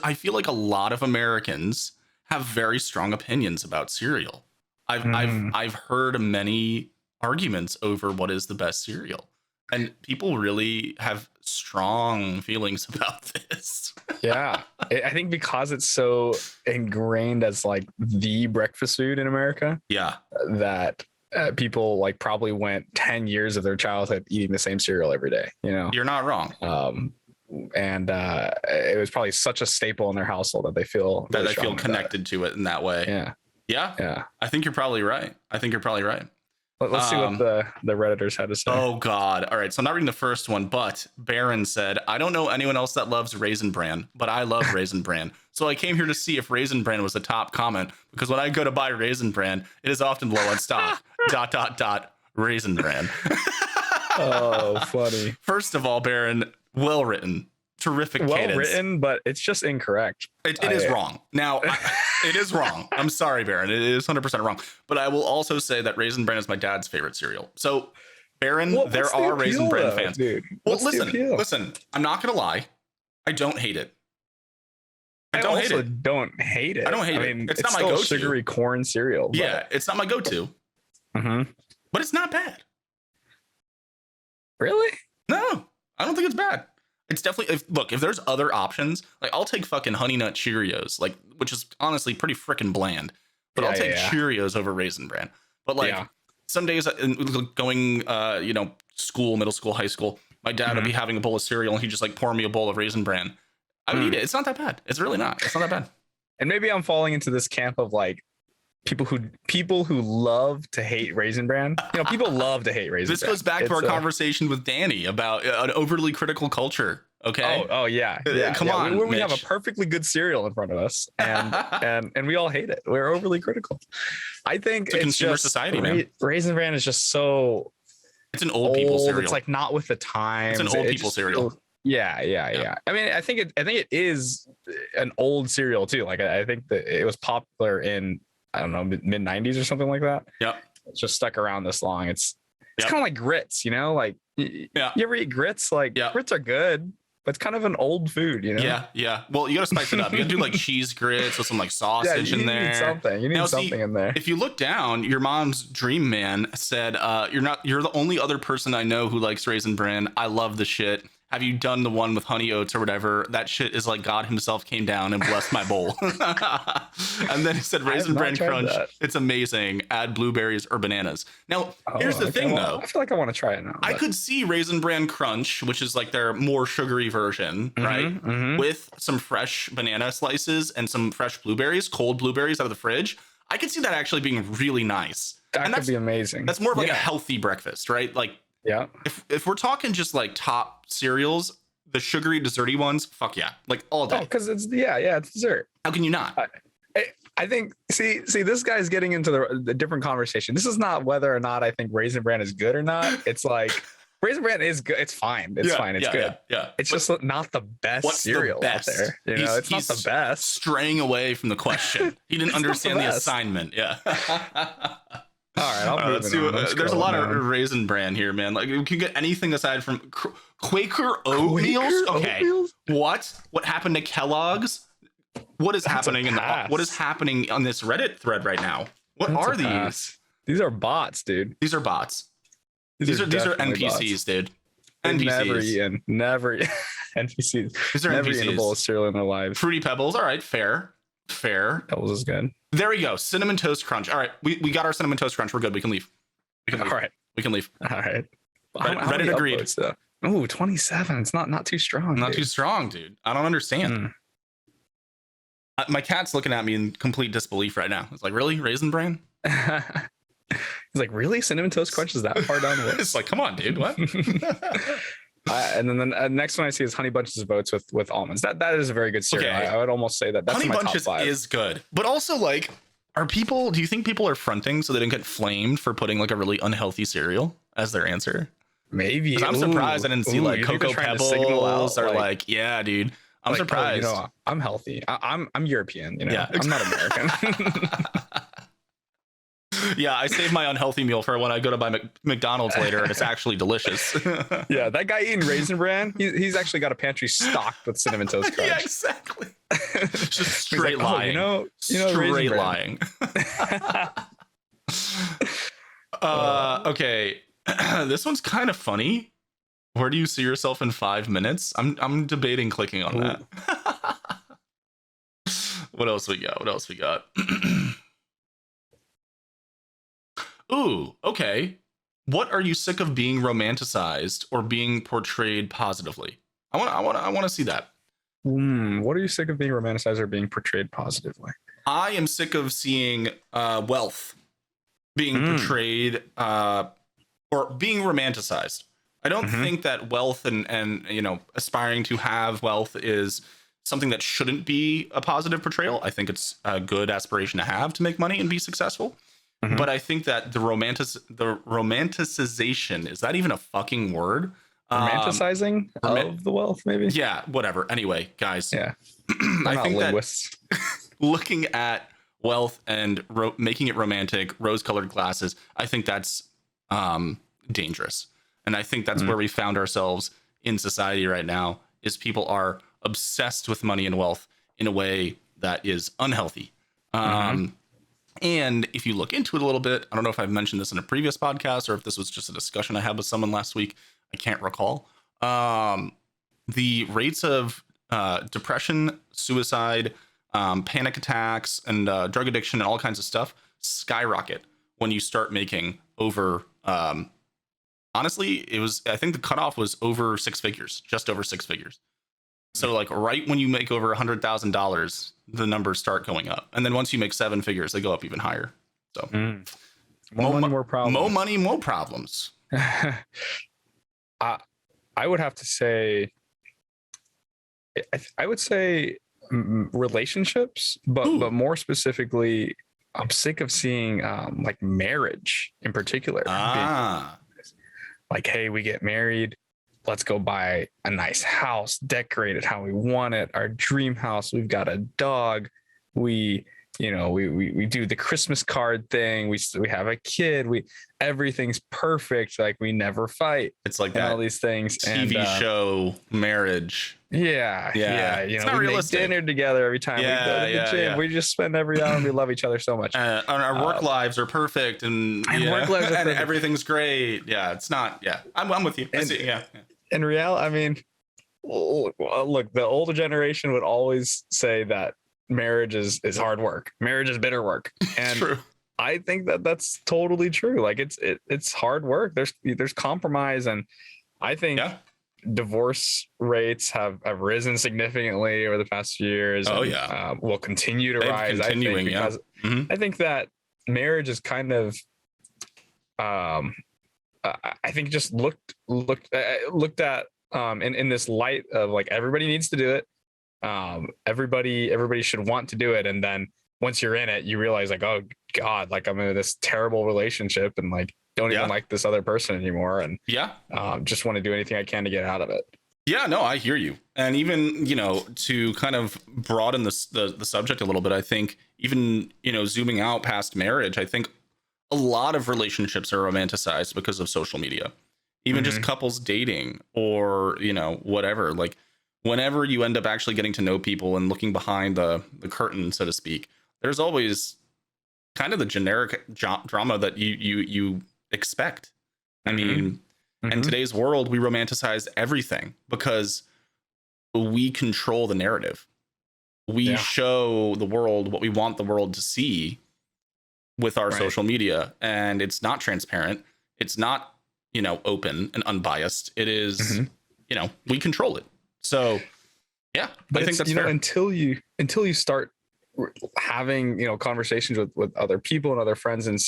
I feel like a lot of Americans have very strong opinions about cereal. I've heard many arguments over what is the best cereal, and people really have strong feelings about this. Yeah, I think because it's so ingrained as like the breakfast food in America. Yeah, that people like probably went 10 years of their childhood eating the same cereal every day. You're not wrong. And it was probably such a staple in their household that they feel connected to it in that way. Yeah. I think you're probably right. Let's see what the Redditors had to say. Oh God. All right. So I'm not reading the first one, but Baron said, I don't know anyone else that loves Raisin Bran, but I love Raisin Bran. So I came here to see if Raisin Bran was the top comment, because when I go to buy Raisin Bran, it is often low on stock. ... Raisin Bran. Oh, funny. First of all, Baron, well written, terrific cadence. Well written, but it's just incorrect. It is wrong. Now, it is wrong. I'm sorry, Baron. It is 100% wrong. But I will also say that Raisin Bran is my dad's favorite cereal. So, Baron, there are Raisin Bran fans. Dude? Well, listen. I'm not gonna lie. I don't hate it. I don't hate it. I don't hate it. It's not my go-to. Sugary corn cereal. Yeah, it's not my go-to. But it's not bad. Really? No, I don't think it's bad. It's definitely, if there's other options, like I'll take fucking Honey Nut Cheerios, like, which is honestly pretty freaking bland, but I'll take Cheerios over Raisin Bran. But some days going, school, middle school, high school, my dad would be having a bowl of cereal and he'd just like pour me a bowl of Raisin Bran. I would eat it. It's not that bad. It's really not. It's not that bad. And maybe I'm falling into this camp of like people who love to hate Raisin Bran. People love to hate Raisin Bran. This goes back to our conversation with Danny about an overly critical culture. Okay. Oh yeah. Come on. When we have a perfectly good cereal in front of us, and we all hate it. We're overly critical. I think it's a consumer society, man. Raisin Bran is just so. It's an old people cereal. It's like not with the times. It's an old people cereal. Yeah. I mean, I think it is an old cereal too. Like I think that it was popular in, I don't know, mid 90s or something like that. Yep. It's just stuck around this long. It's kind of like grits, like you ever eat grits? Like grits are good, but it's kind of an old food, Yeah. Well, you got to spice it up. You got to do like cheese grits with some like sausage in there. You need something in there. If you look down, your mom's dream man said, you're the only other person I know who likes Raisin Bran. I love the shit. Have you done the one with honey oats or whatever? That shit is like God himself came down and blessed my bowl. And then he said Raisin Bran Crunch. It's amazing. Add blueberries or bananas. Now, here's the thing though. I feel like I want to try it now. I could see Raisin Bran Crunch, which is like their more sugary version, right? With some fresh banana slices and some fresh blueberries, cold blueberries out of the fridge. I could see that actually being really nice. That could be amazing. That's more of like a healthy breakfast, right? Like, yeah. If we're talking just like top cereals, the sugary desserty ones, fuck yeah, like all day. Oh, because it's dessert. How can you not? I think see this guy's getting into the different conversation. This is not whether or not I think Raisin Bran is good or not. It's like Raisin Bran is good. It's fine. It's fine. It's good. Yeah. It's just not the best cereal out there. It's not the best. Straying away from the question. He didn't understand the assignment. Yeah. All right, I'll move on. There's a lot of Raisin Bran here, man. Like, you can get anything aside from Quaker oatmeals. Okay, What happened to Kellogg's? What is happening what is happening on this Reddit thread right now? What are these? These are bots, dude. These are bots. These are NPCs, bots. Dude. NPCs. Never NPCs. These are never NPCs. eaten a bowl of cereal in their lives. Fruity Pebbles. All right, fair. Pebbles is good. There we go. Cinnamon Toast Crunch. All right, we got our Cinnamon Toast Crunch. We're good. We can leave. All right. We can leave. All right. Reddit agreed. Oh, 27. It's not too strong. Not too strong, dude. I don't understand. My cat's looking at me in complete disbelief right now. It's like, really? Raisin Bran? He's like, really? Cinnamon Toast Crunch is that far down the list? It's like, come on, dude. What? And then the next one I see is Honey Bunches of Oats with almonds. That is a very good cereal. Okay. I would almost say that's Honey my Bunches top 5. is good, but also like, do you think people are fronting so they don't get flamed for putting like a really unhealthy cereal as their answer? Maybe. I'm surprised I didn't see like Cocoa Pebbles or like, yeah, dude. I'm surprised. I'm healthy. I'm European. Yeah, I'm not American. Yeah, I save my unhealthy meal for when I go to buy McDonald's later, and it's actually delicious. Yeah, that guy eating Raisin Bran, he's actually got a pantry stocked with Cinnamon Toast Crunch. Yeah, exactly. Just straight lying. Straight lying. Okay, this one's kind of funny. Where do you see yourself in 5 minutes? I'm debating clicking on that. What else we got? Ooh, okay. What are you sick of being romanticized or being portrayed positively? I want to see that. What are you sick of being romanticized or being portrayed positively? I am sick of seeing wealth being portrayed or being romanticized. I don't think that wealth and aspiring to have wealth is something that shouldn't be a positive portrayal. I think it's a good aspiration to have to make money and be successful. But I think that the romanticization, is that even a fucking word? Romanticizing of the wealth, maybe? Yeah, whatever. Anyway, guys. Yeah. I think linguists. That looking at wealth and making it romantic, rose-colored glasses, I think that's dangerous. And I think that's where we found ourselves in society right now, is people are obsessed with money and wealth in a way that is unhealthy. And if you look into it a little bit, I don't know if I've mentioned this in a previous podcast or if this was just a discussion I had with someone last week. I can't recall. The rates of depression, suicide, panic attacks, and drug addiction and all kinds of stuff skyrocket when you start making over, honestly, I think the cutoff was over 6 figures, just over 6 figures. So like right when you make over $100,000, the numbers start going up. And then once you make 7 figures, they go up even higher. So more money, more problems. More money, more problems. I would have to say, I would say relationships, but more specifically, I'm sick of seeing like marriage in particular. Like, hey, we get married, let's go buy a nice house, decorate it how we want it, our dream house. We've got a dog. We do the Christmas card thing. We have a kid. Everything's perfect. Like, we never fight. It's like that all these things. TV show marriage. Yeah. It's not we realistic. make dinner together every time we go to the gym. Yeah. We just spend every hour. We love each other so much. Our work lives are perfect, and work lives are and perfect. Everything's great. Yeah, it's not. Yeah, I'm with you. In reality, I mean, look, the older generation would always say that marriage is hard work. Marriage is bitter work. And true. I think that's totally true. Like, it's hard work. There's compromise, and I think divorce rates have risen significantly over the past few years. Will continue to rise. Continuing, because I think that marriage is kind of I think just looked at in this light of like, everybody needs to do it. Everybody should want to do it. And then once you're in it, you realize like, oh God, like I'm in this terrible relationship and like don't even like this other person anymore. And just want to do anything I can to get out of it. Yeah, no, I hear you. And even, to kind of broaden the subject a little bit, I think even, zooming out past marriage, I think a lot of relationships are romanticized because of social media, even just couples dating or, whatever. Like, whenever you end up actually getting to know people and looking behind the curtain, so to speak, there's always kind of the generic drama that you expect. I mean, in today's world, we romanticize everything because we control the narrative. We show the world what we want the world to see with our social media, and it's not transparent. It's not, open and unbiased. It is, we control it. So, yeah, but I think that's fair. Until you start having, conversations with other people and other friends and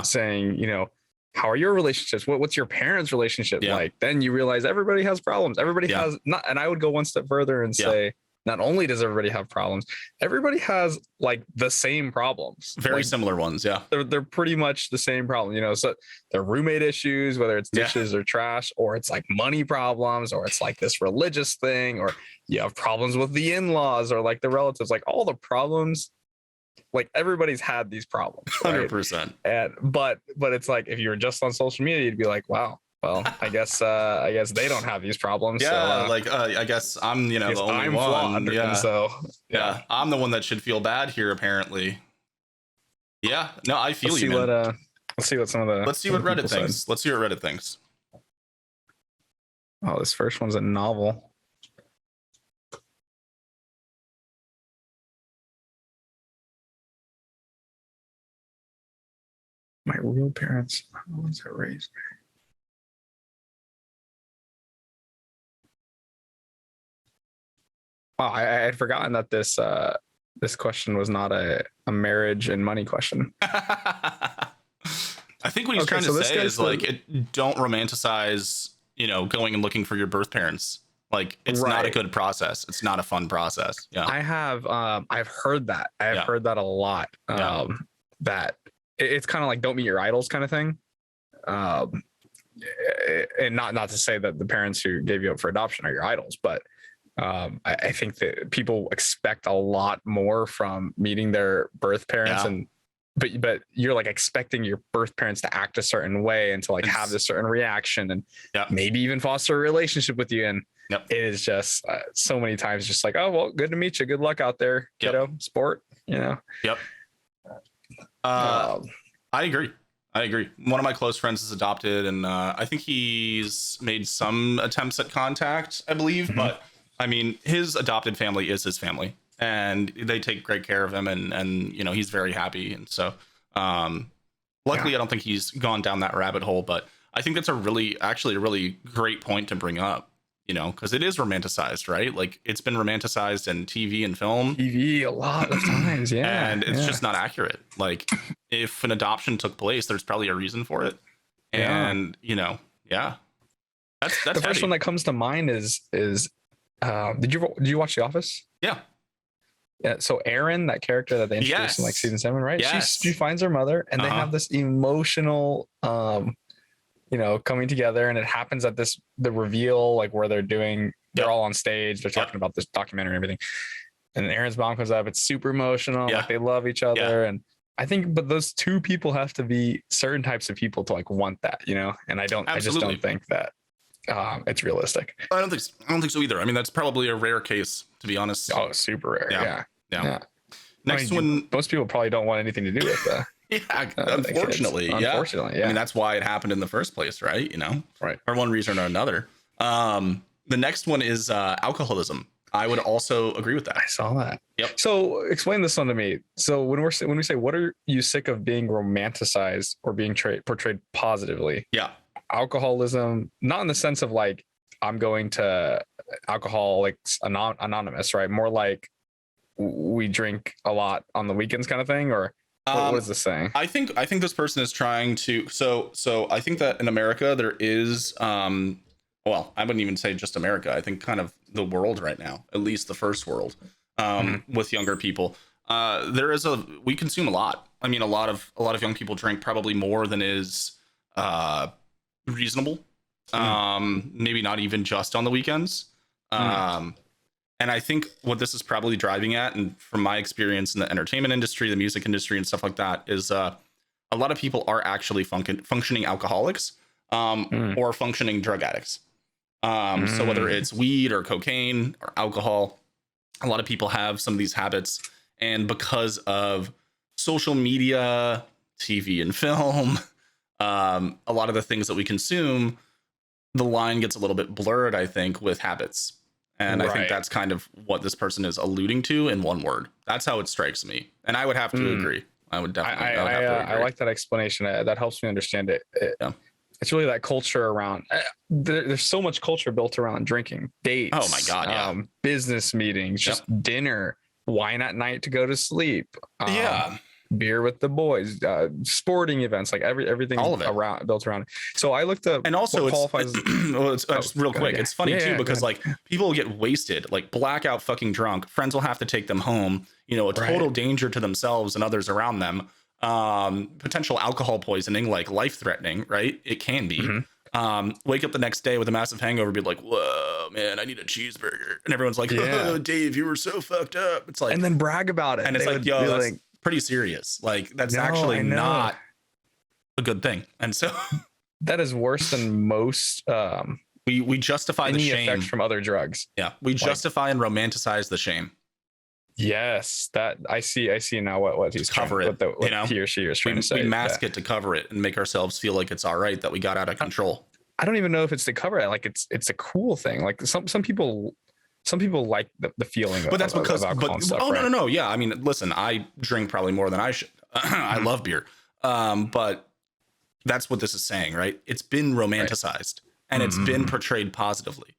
saying, how are your relationships? What's your parents' relationship like? Then you realize everybody has problems. Everybody has not. And I would go one step further and say, not only does everybody have problems, everybody has like the same problems. Very similar ones. Yeah. They're pretty much the same problem, so they're roommate issues, whether it's dishes or trash, or it's like money problems, or it's like this religious thing, or you have problems with the in-laws or like the relatives, like all the problems. Like, everybody's had these problems, right? 100%. And but it's like, if you were just on social media, you'd be like, wow, well, I guess they don't have these problems. Yeah, so, I guess I'm the only one. Flawed, yeah. And so I'm the one that should feel bad here, apparently. Yeah, no, I feel you, man. Let's see what some of the. Let's see what Reddit thinks. Let's see what Reddit thinks. Oh, this first one's a novel. My real parents are the ones that raised me. Wow, I had forgotten that this question was not a marriage and money question. I think what he's trying to say is don't romanticize, going and looking for your birth parents. Like, it's not a good process. It's not a fun process. Yeah. I've heard that. I've heard that a lot. That it's kind of like, don't meet your idols kind of thing. And not to say that the parents who gave you up for adoption are your idols, but I think that people expect a lot more from meeting their birth parents, but you're like expecting your birth parents to act a certain way and to like have this certain reaction and maybe even foster a relationship with you. And it is just so many times just like, oh, well, good to meet you. Good luck out there, kiddo. Sport, I agree. One of my close friends is adopted, and I think he's made some attempts at contact, I believe, but I mean, his adopted family is his family, and they take great care of him, and he's very happy. And so, Luckily, I don't think he's gone down that rabbit hole, but I think that's actually a really great point to bring up, because it is romanticized, right? Like it's been romanticized in TV and film. TV a lot of times, yeah. And it's just not accurate. Like if an adoption took place, there's probably a reason for it. And, yeah. That's the first one that comes to mind is did you watch The Office? Yeah. Yeah, so Erin, that character that they introduced in like season 7, right? Yes. She finds her mother, and they have this emotional, coming together, and it happens at the reveal, like where they're all on stage, they're talking about this documentary and everything, and Erin's mom comes up. It's super emotional, like they love each other, and I think, but those two people have to be certain types of people to like want that, and I just don't think that it's realistic. I don't think so either. I mean, that's probably a rare case, to be honest. Oh, super rare. Yeah. Next one, most people probably don't want anything to do with that. Unfortunately, yeah. I mean, that's why it happened in the first place, right? Right. For one reason or another. The next one is alcoholism. I would also agree with that. I saw that. Yep. So explain this one to me. So when we say, what are you sick of being romanticized or being portrayed positively? Yeah. Alcoholism, not in the sense of like, I'm going to Alcoholics Anonymous, right? More like we drink a lot on the weekends kind of thing, or what is this saying? I think this person is trying to, so I think that in America there is, well, I wouldn't even say just America. I think kind of the world right now, at least the first world, with younger people. We consume a lot. I mean, a lot of young people drink probably more than is reasonable. Maybe not even just on the weekends. And I think what this is probably driving at, and from my experience in the entertainment industry, the music industry, and stuff like that, is a lot of people are actually functioning alcoholics or functioning drug addicts. So whether it's weed or cocaine or alcohol, a lot of people have some of these habits. And because of social media, TV and film, a lot of the things that we consume, the line gets a little bit blurred, I think, with habits. And I think that's kind of what this person is alluding to in one word. That's how it strikes me. And I would have to agree. I would definitely have to agree. I like that explanation. That helps me understand it. It's really that culture around, there's so much culture built around drinking, dates. Oh my God. Yeah. Business meetings, just dinner, wine at night to go to sleep. Beer with the boys, sporting events, like everything, all of it built around it. So I looked up, and also qualifies. It's real quick. It's funny too, because like people get wasted, like blackout fucking drunk. Friends will have to take them home. A total danger to themselves and others around them. Potential alcohol poisoning, like life threatening, right? It can be. Wake up the next day with a massive hangover, be like, whoa, man, I need a cheeseburger. And everyone's like, oh, Dave, you were so fucked up. It's like, and then brag about it. And it's like, yo, that's pretty serious. Like that's actually not a good thing. And so that is worse than most, we justify the shame effects from other drugs. Yeah. We justify and romanticize the shame. Yes, that I see now what he's cover trying, it, what he or she is trying to say. We mask it to cover it and make ourselves feel like it's all right that we got out of control. I don't even know if it's to cover it. Like it's a cool thing. Like some people like the feeling. But that's because. Stuff, no. Yeah, I mean, listen, I drink probably more than I should. I love beer, but that's what this is saying, right? It's been romanticized and it's been portrayed positively.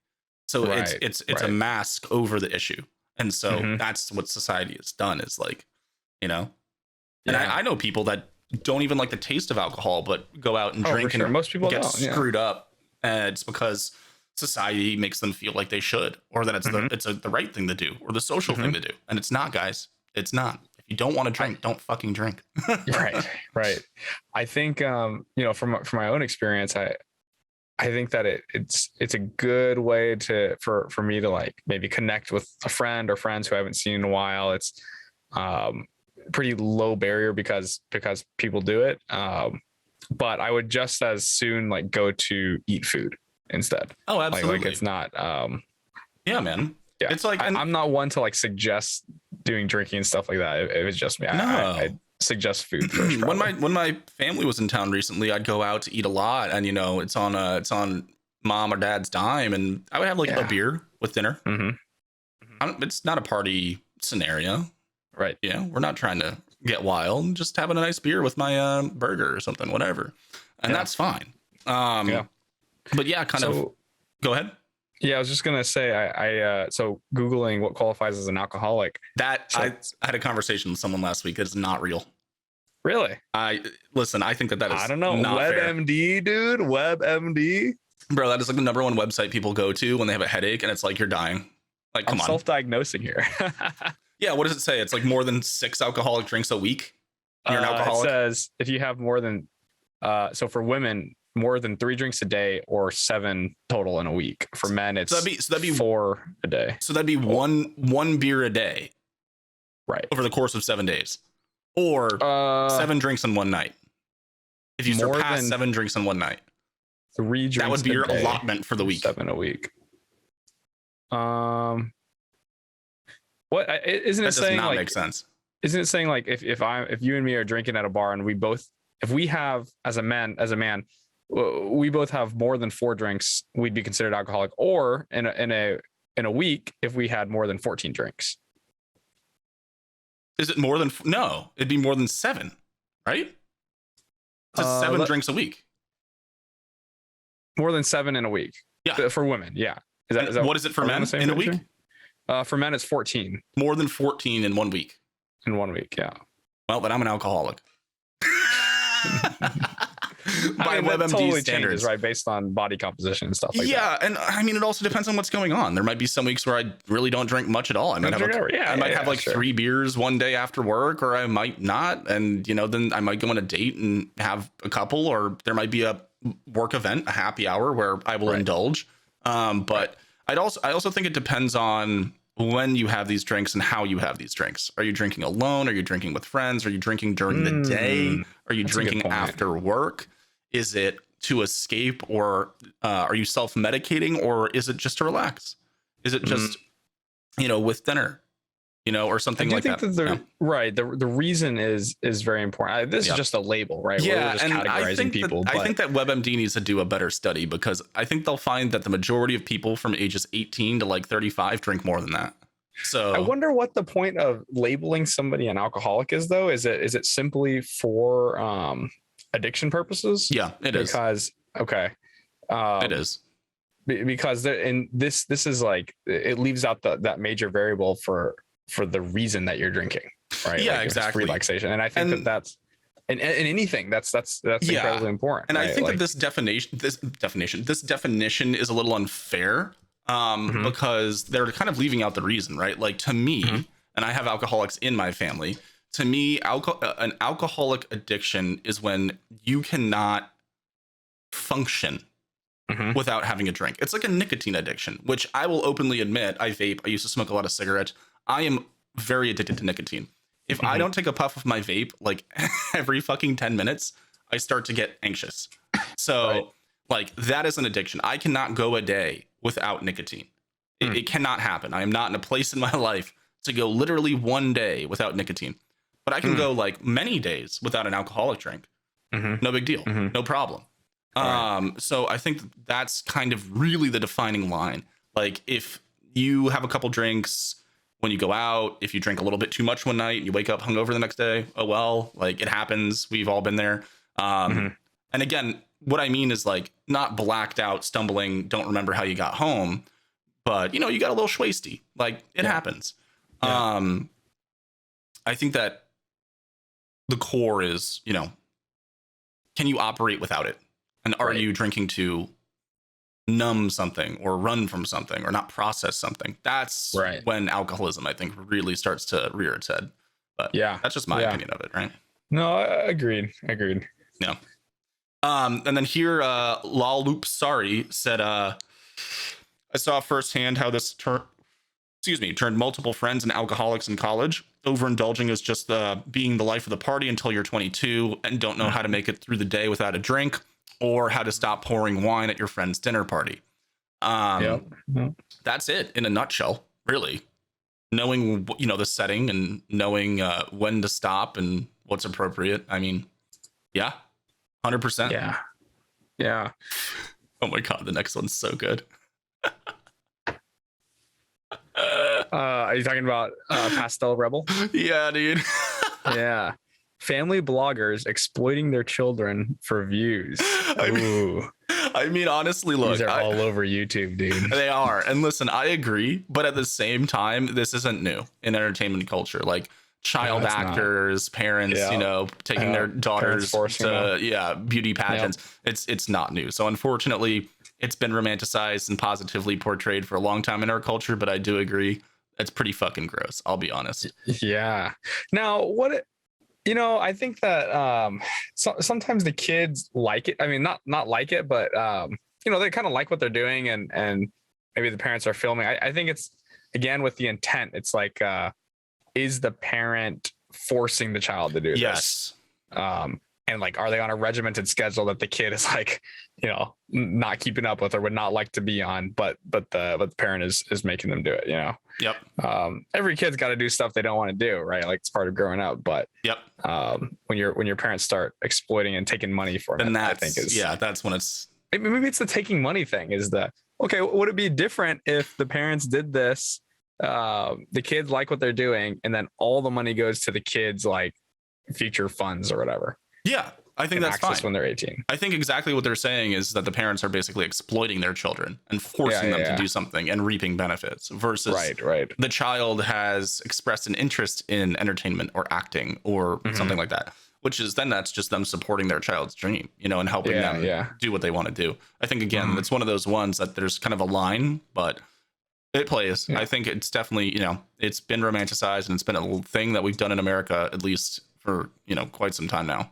So it's a mask over the issue. And so that's what society has done, is like, and I know people that don't even like the taste of alcohol, but go out and drink and most people get screwed up. And it's because society makes them feel like they should, or that it's the right thing to do, or the social thing to do. And it's not, guys. It's not. If you don't want to drink, don't fucking drink. Right. I think, from my own experience, I think that it's a good way for me to like maybe connect with a friend or friends who I haven't seen in a while. It's pretty low barrier because people do it. But I would just as soon like go to eat food instead. Oh, absolutely. Like it's not. Yeah, man. Yeah. It's like I'm not one to like suggest doing drinking and stuff like that. It was just me. No. I suggest food first. When my family was in town recently, I'd go out to eat a lot, and it's on mom or dad's dime, and I would have like a beer with dinner. It's not a party scenario, right? Yeah, we're not trying to get wild, just having a nice beer with my burger or something, whatever. And that's fine. But yeah, go ahead. Yeah, I was just gonna say, so Googling what qualifies as an alcoholic. I had a conversation with someone last week. It's not real. Really? I think that is, I don't know. not WebMD, dude. WebMD. Bro, that is like the number one website people go to when they have a headache, and it's like, you're dying. Like, come on. Self-diagnosing here. Yeah, what does it say? It's like more than 6 alcoholic drinks a week. You're an alcoholic. It says if you have more than, so for women, more than 3 drinks a day or 7 total in a week. For men, it's that'd be 4 a day. So that'd be one beer a day, right, over the course of 7 days, or 7 drinks in one night. If you surpass 7 drinks in one night, 3 drinks, that would be your allotment for the week. 7 a week. What isn't it saying? That does not make sense. Isn't it saying like if you and me are drinking at a bar and if we have as a man we both have more than 4 drinks, we'd be considered alcoholic. Or in a week, if we had more than 14 drinks. Is it more than? No, it'd be more than 7, right? It's 7 drinks a week. More than 7 in a week. Yeah, for women. Yeah. Is that what is it for men in a week? For men, it's 14. More than 14 in 1 week. In 1 week, yeah. Well, then I'm an alcoholic. By WebMD totally standards, changes, right? Based on body composition and stuff like that. Yeah, and I mean, it also depends on what's going on. There might be some weeks where I really don't drink much at all. I might have 3 beers one day after work, or I might not. And, then I might go on a date and have a couple, or there might be a work event, a happy hour where I will indulge. But I also think it depends on when you have these drinks and how you have these drinks. Are you drinking alone? Are you drinking with friends? Are you drinking during the day? Are you drinking after work? Is it to escape, or are you self-medicating, or is it just to relax? Is it just, with dinner, or something like that? Right. The reason is very important. This is just a label, right? Yeah, and I think that WebMD needs to do a better study, because I think they'll find that the majority of people from ages 18 to like 35 drink more than that. So I wonder what the point of labeling somebody an alcoholic is, though. Is it simply for addiction purposes? Yeah, it is. It is. Because this is like, it leaves out that major variable for the reason that you're drinking, right? Yeah, like exactly. Relaxation. And I think that's in anything that's incredibly important. And right? I think that this definition is a little unfair, because they're kind of leaving out the reason, right? Like, to me, and I have alcoholics in my family. To me, an alcoholic addiction is when you cannot function without having a drink. It's like a nicotine addiction, which I will openly admit. I vape. I used to smoke a lot of cigarettes. I am very addicted to nicotine. If I don't take a puff of my vape like every fucking 10 minutes, I start to get anxious. So like, that is an addiction. I cannot go a day without nicotine. It cannot happen. I am not in a place in my life to go literally 1 day without nicotine. But I can go like many days without an alcoholic drink. No big deal. No problem. So I think that's kind of really the defining line. Like, if you have a couple drinks when you go out, if you drink a little bit too much one night and you wake up hungover the next day, oh well, like, it happens. We've all been there. And again, what I mean is, like, not blacked out, stumbling, don't remember how you got home, but you got a little schwasty. Like, it happens. I think that the core is, can you operate without it? And are you drinking to numb something or run from something or not process something? That's when alcoholism, I think, really starts to rear its head. But that's just my opinion of it, right? No, agreed. Yeah. And then here, Laloop Sorry said, I saw firsthand how this turned multiple friends into alcoholics in college. Overindulging is just being the life of the party until you're 22 and don't know how to make it through the day without a drink, or how to stop pouring wine at your friend's dinner party. That's it in a nutshell, really. Knowing, the setting and knowing when to stop and what's appropriate. I mean, 100%. Yeah. Oh my God, the next one's so good. Are you talking about Pastel Rebel? Yeah, dude. Yeah. Family bloggers exploiting their children for views. I mean, honestly, look, these are all over YouTube, dude. They are. And listen, I agree, but at the same time, this isn't new in entertainment culture. Like child actors, parents, taking their daughters to beauty pageants. It's not new. So unfortunately, it's been romanticized and positively portrayed for a long time in our culture, but I do agree it's pretty fucking gross. I'll be honest. Yeah. Now, I think that sometimes the kids like it. I mean, not like it, but they kind of like what they're doing, and maybe the parents are filming. I think it's, again, with the intent. It's like, is the parent forcing the child to do this? And like, are they on a regimented schedule that the kid is like, not keeping up with or would not like to be on, but the parent is making them do it, Yep. Every kid's got to do stuff they don't want to do, right? Like, it's part of growing up. But yep. When your parents start exploiting and taking money for it, I think that's when it's, maybe it's the taking money thing. Is the, okay, would it be different if the parents did this? The kids like what they're doing, and then all the money goes to the kids' like future funds or whatever. Yeah, I think that's fine when they're 18. I think exactly what they're saying is that the parents are basically exploiting their children and forcing them to do something and reaping benefits, versus the child has expressed an interest in entertainment or acting or something like that, which is then that's just them supporting their child's dream, and helping them do what they want to do. I think, again, it's one of those ones that there's kind of a line, but it plays. I think it's definitely, it's been romanticized, and it's been a thing that we've done in America, at least for, quite some time now.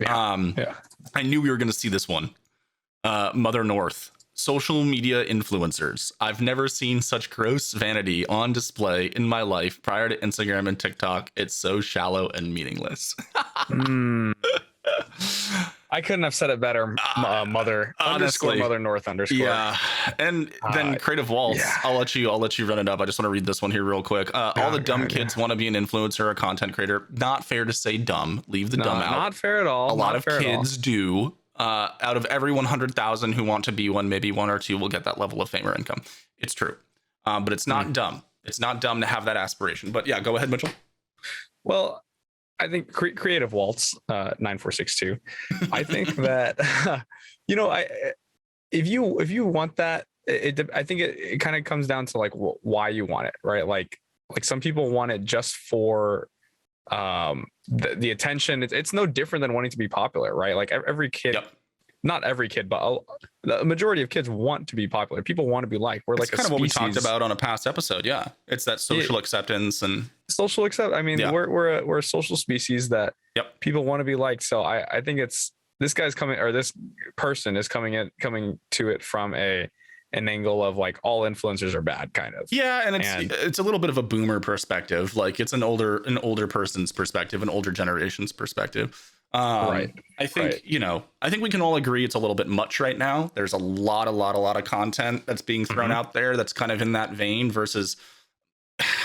I knew we were going to see this one. Mother North, social media influencers. I've never seen such gross vanity on display in my life prior to Instagram and TikTok. It's so shallow and meaningless. I couldn't have said it better. Mother honestly, Mother North _. Yeah. And then Creative Waltz. Yeah. I'll let you run it up. I just want to read this one here real quick. All the dumb kids want to be an influencer or a content creator. Not fair to say dumb. Leave the dumb out. Not fair at all. A lot of kids do. Out of every 100,000 who want to be one, maybe one or two will get that level of fame or income. It's true. But it's not dumb. It's not dumb to have that aspiration. But yeah, go ahead, Mitchell. Well, I think Creative Waltz 9462. I think that if you want that, I think it kind of comes down to like why you want it, right? Like some people want it just for the attention. It's no different than wanting to be popular, right? Like every kid. Yep. Not every kid, but the majority of kids want to be popular. People want to be liked. We're like kind of what we talked about on a past episode. Yeah, it's that social acceptance and social accept. I mean, we're a social species that people want to be liked. So I think it's this guy's coming, or this person is coming to it from an angle of like all influencers are bad, kind of. Yeah, and it's a little bit of a boomer perspective. Like it's an older person's perspective, an older generation's perspective. I think I think we can all agree it's a little bit much right now. There's a lot of content that's being thrown out there that's kind of in that vein, versus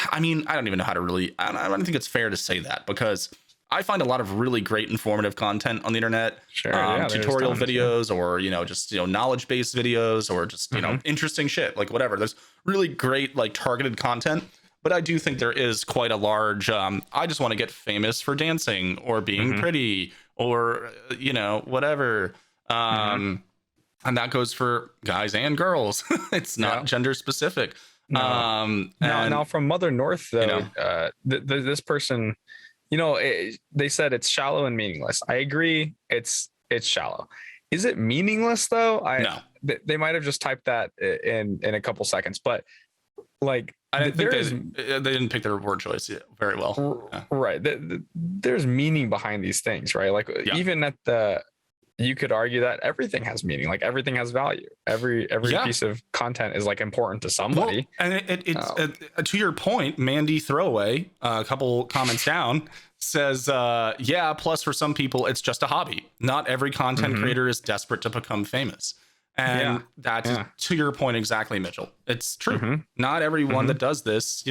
I mean, I don't even know how to really, I don't think it's fair to say that, because I find a lot of really great informative content on the internet, tutorial videos, or just knowledge based videos, or just interesting shit, like whatever. There's really great like targeted content. But I do think there is quite a large, I just want to get famous for dancing or being pretty or, whatever. And that goes for guys and girls. It's not gender specific. No. Now from Mother North, though, this person, they said it's shallow and meaningless. I agree. It's shallow. Is it meaningless, though? No. They might have just typed that in a couple seconds, but like, I didn't think they didn't pick their word choice very well. Right. There's meaning behind these things, right? Like even you could argue that everything has meaning, like everything has value. Every piece of content is like important to somebody. Well, and it's to your point, Mandy Throwaway, a couple comments down, says, plus for some people, it's just a hobby. Not every content creator is desperate to become famous. And that's to your point exactly, Mitchell. It's true. Not everyone that does this,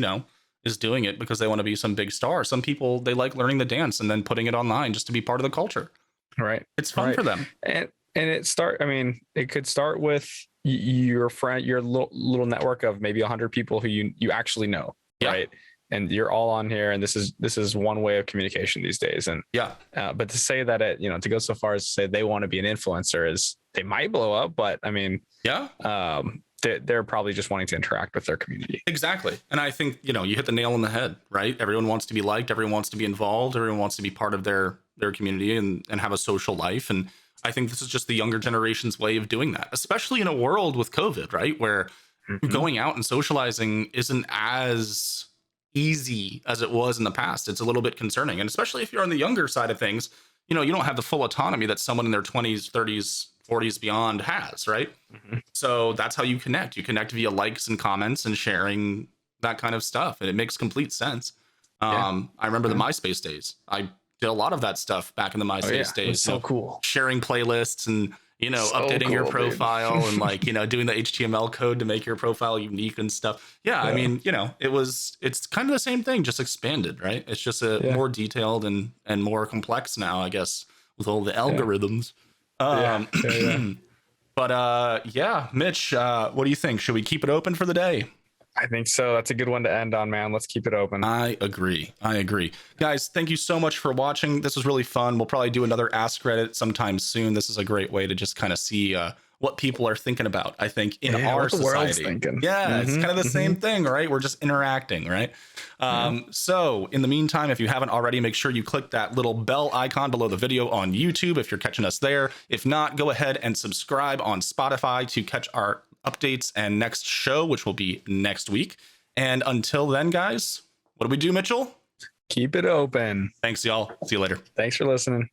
is doing it because they want to be some big star. Some people, they like learning the dance and then putting it online just to be part of the culture. Right. It's fun for them. And it could start with your friend, your little network of maybe 100 people who you actually know. Right. and you're all on here, and this is one way of communication these days. And Yeah. But to say that to go so far as to say they want to be an influencer is, they might blow up, but I mean, yeah, they're probably just wanting to interact with their community. Exactly. And I think, you hit the nail on the head, right? Everyone wants to be liked. Everyone wants to be involved. Everyone wants to be part of their community and have a social life. And I think this is just the younger generation's way of doing that, especially in a world with COVID, right? Where going out and socializing isn't as easy as it was in the past. It's a little bit concerning. And especially if you're on the younger side of things, you don't have the full autonomy that someone in their 20s, 30s, 40s beyond has, right? So that's how you connect. You connect via likes and comments and sharing that kind of stuff. And it makes complete sense. I remember the MySpace days. I did a lot of that stuff back in the MySpace days. So cool. Sharing playlists and, updating your profile and doing the HTML code to make your profile unique and stuff. Yeah. I mean, it's kind of the same thing, just expanded, right? It's just more detailed and more complex now, I guess, with all the algorithms. But Mitch, what do you think? Should we keep it open for the day? I think so. That's a good one to end on, man. Let's keep it open. I agree. Guys, thank you so much for watching. This was really fun. We'll probably do another AskReddit sometime soon. This is a great way to just kind of see what people are thinking about, I think, in our society. It's kind of the same thing, right? We're just interacting, right? So in the meantime, if you haven't already, make sure you click that little bell icon below the video on YouTube if you're catching us there. If not, go ahead and subscribe on Spotify to catch our updates and next show, which will be next week. And until then, guys, what do we do, Mitchell? Keep it open. Thanks, y'all. See you later. Thanks for listening.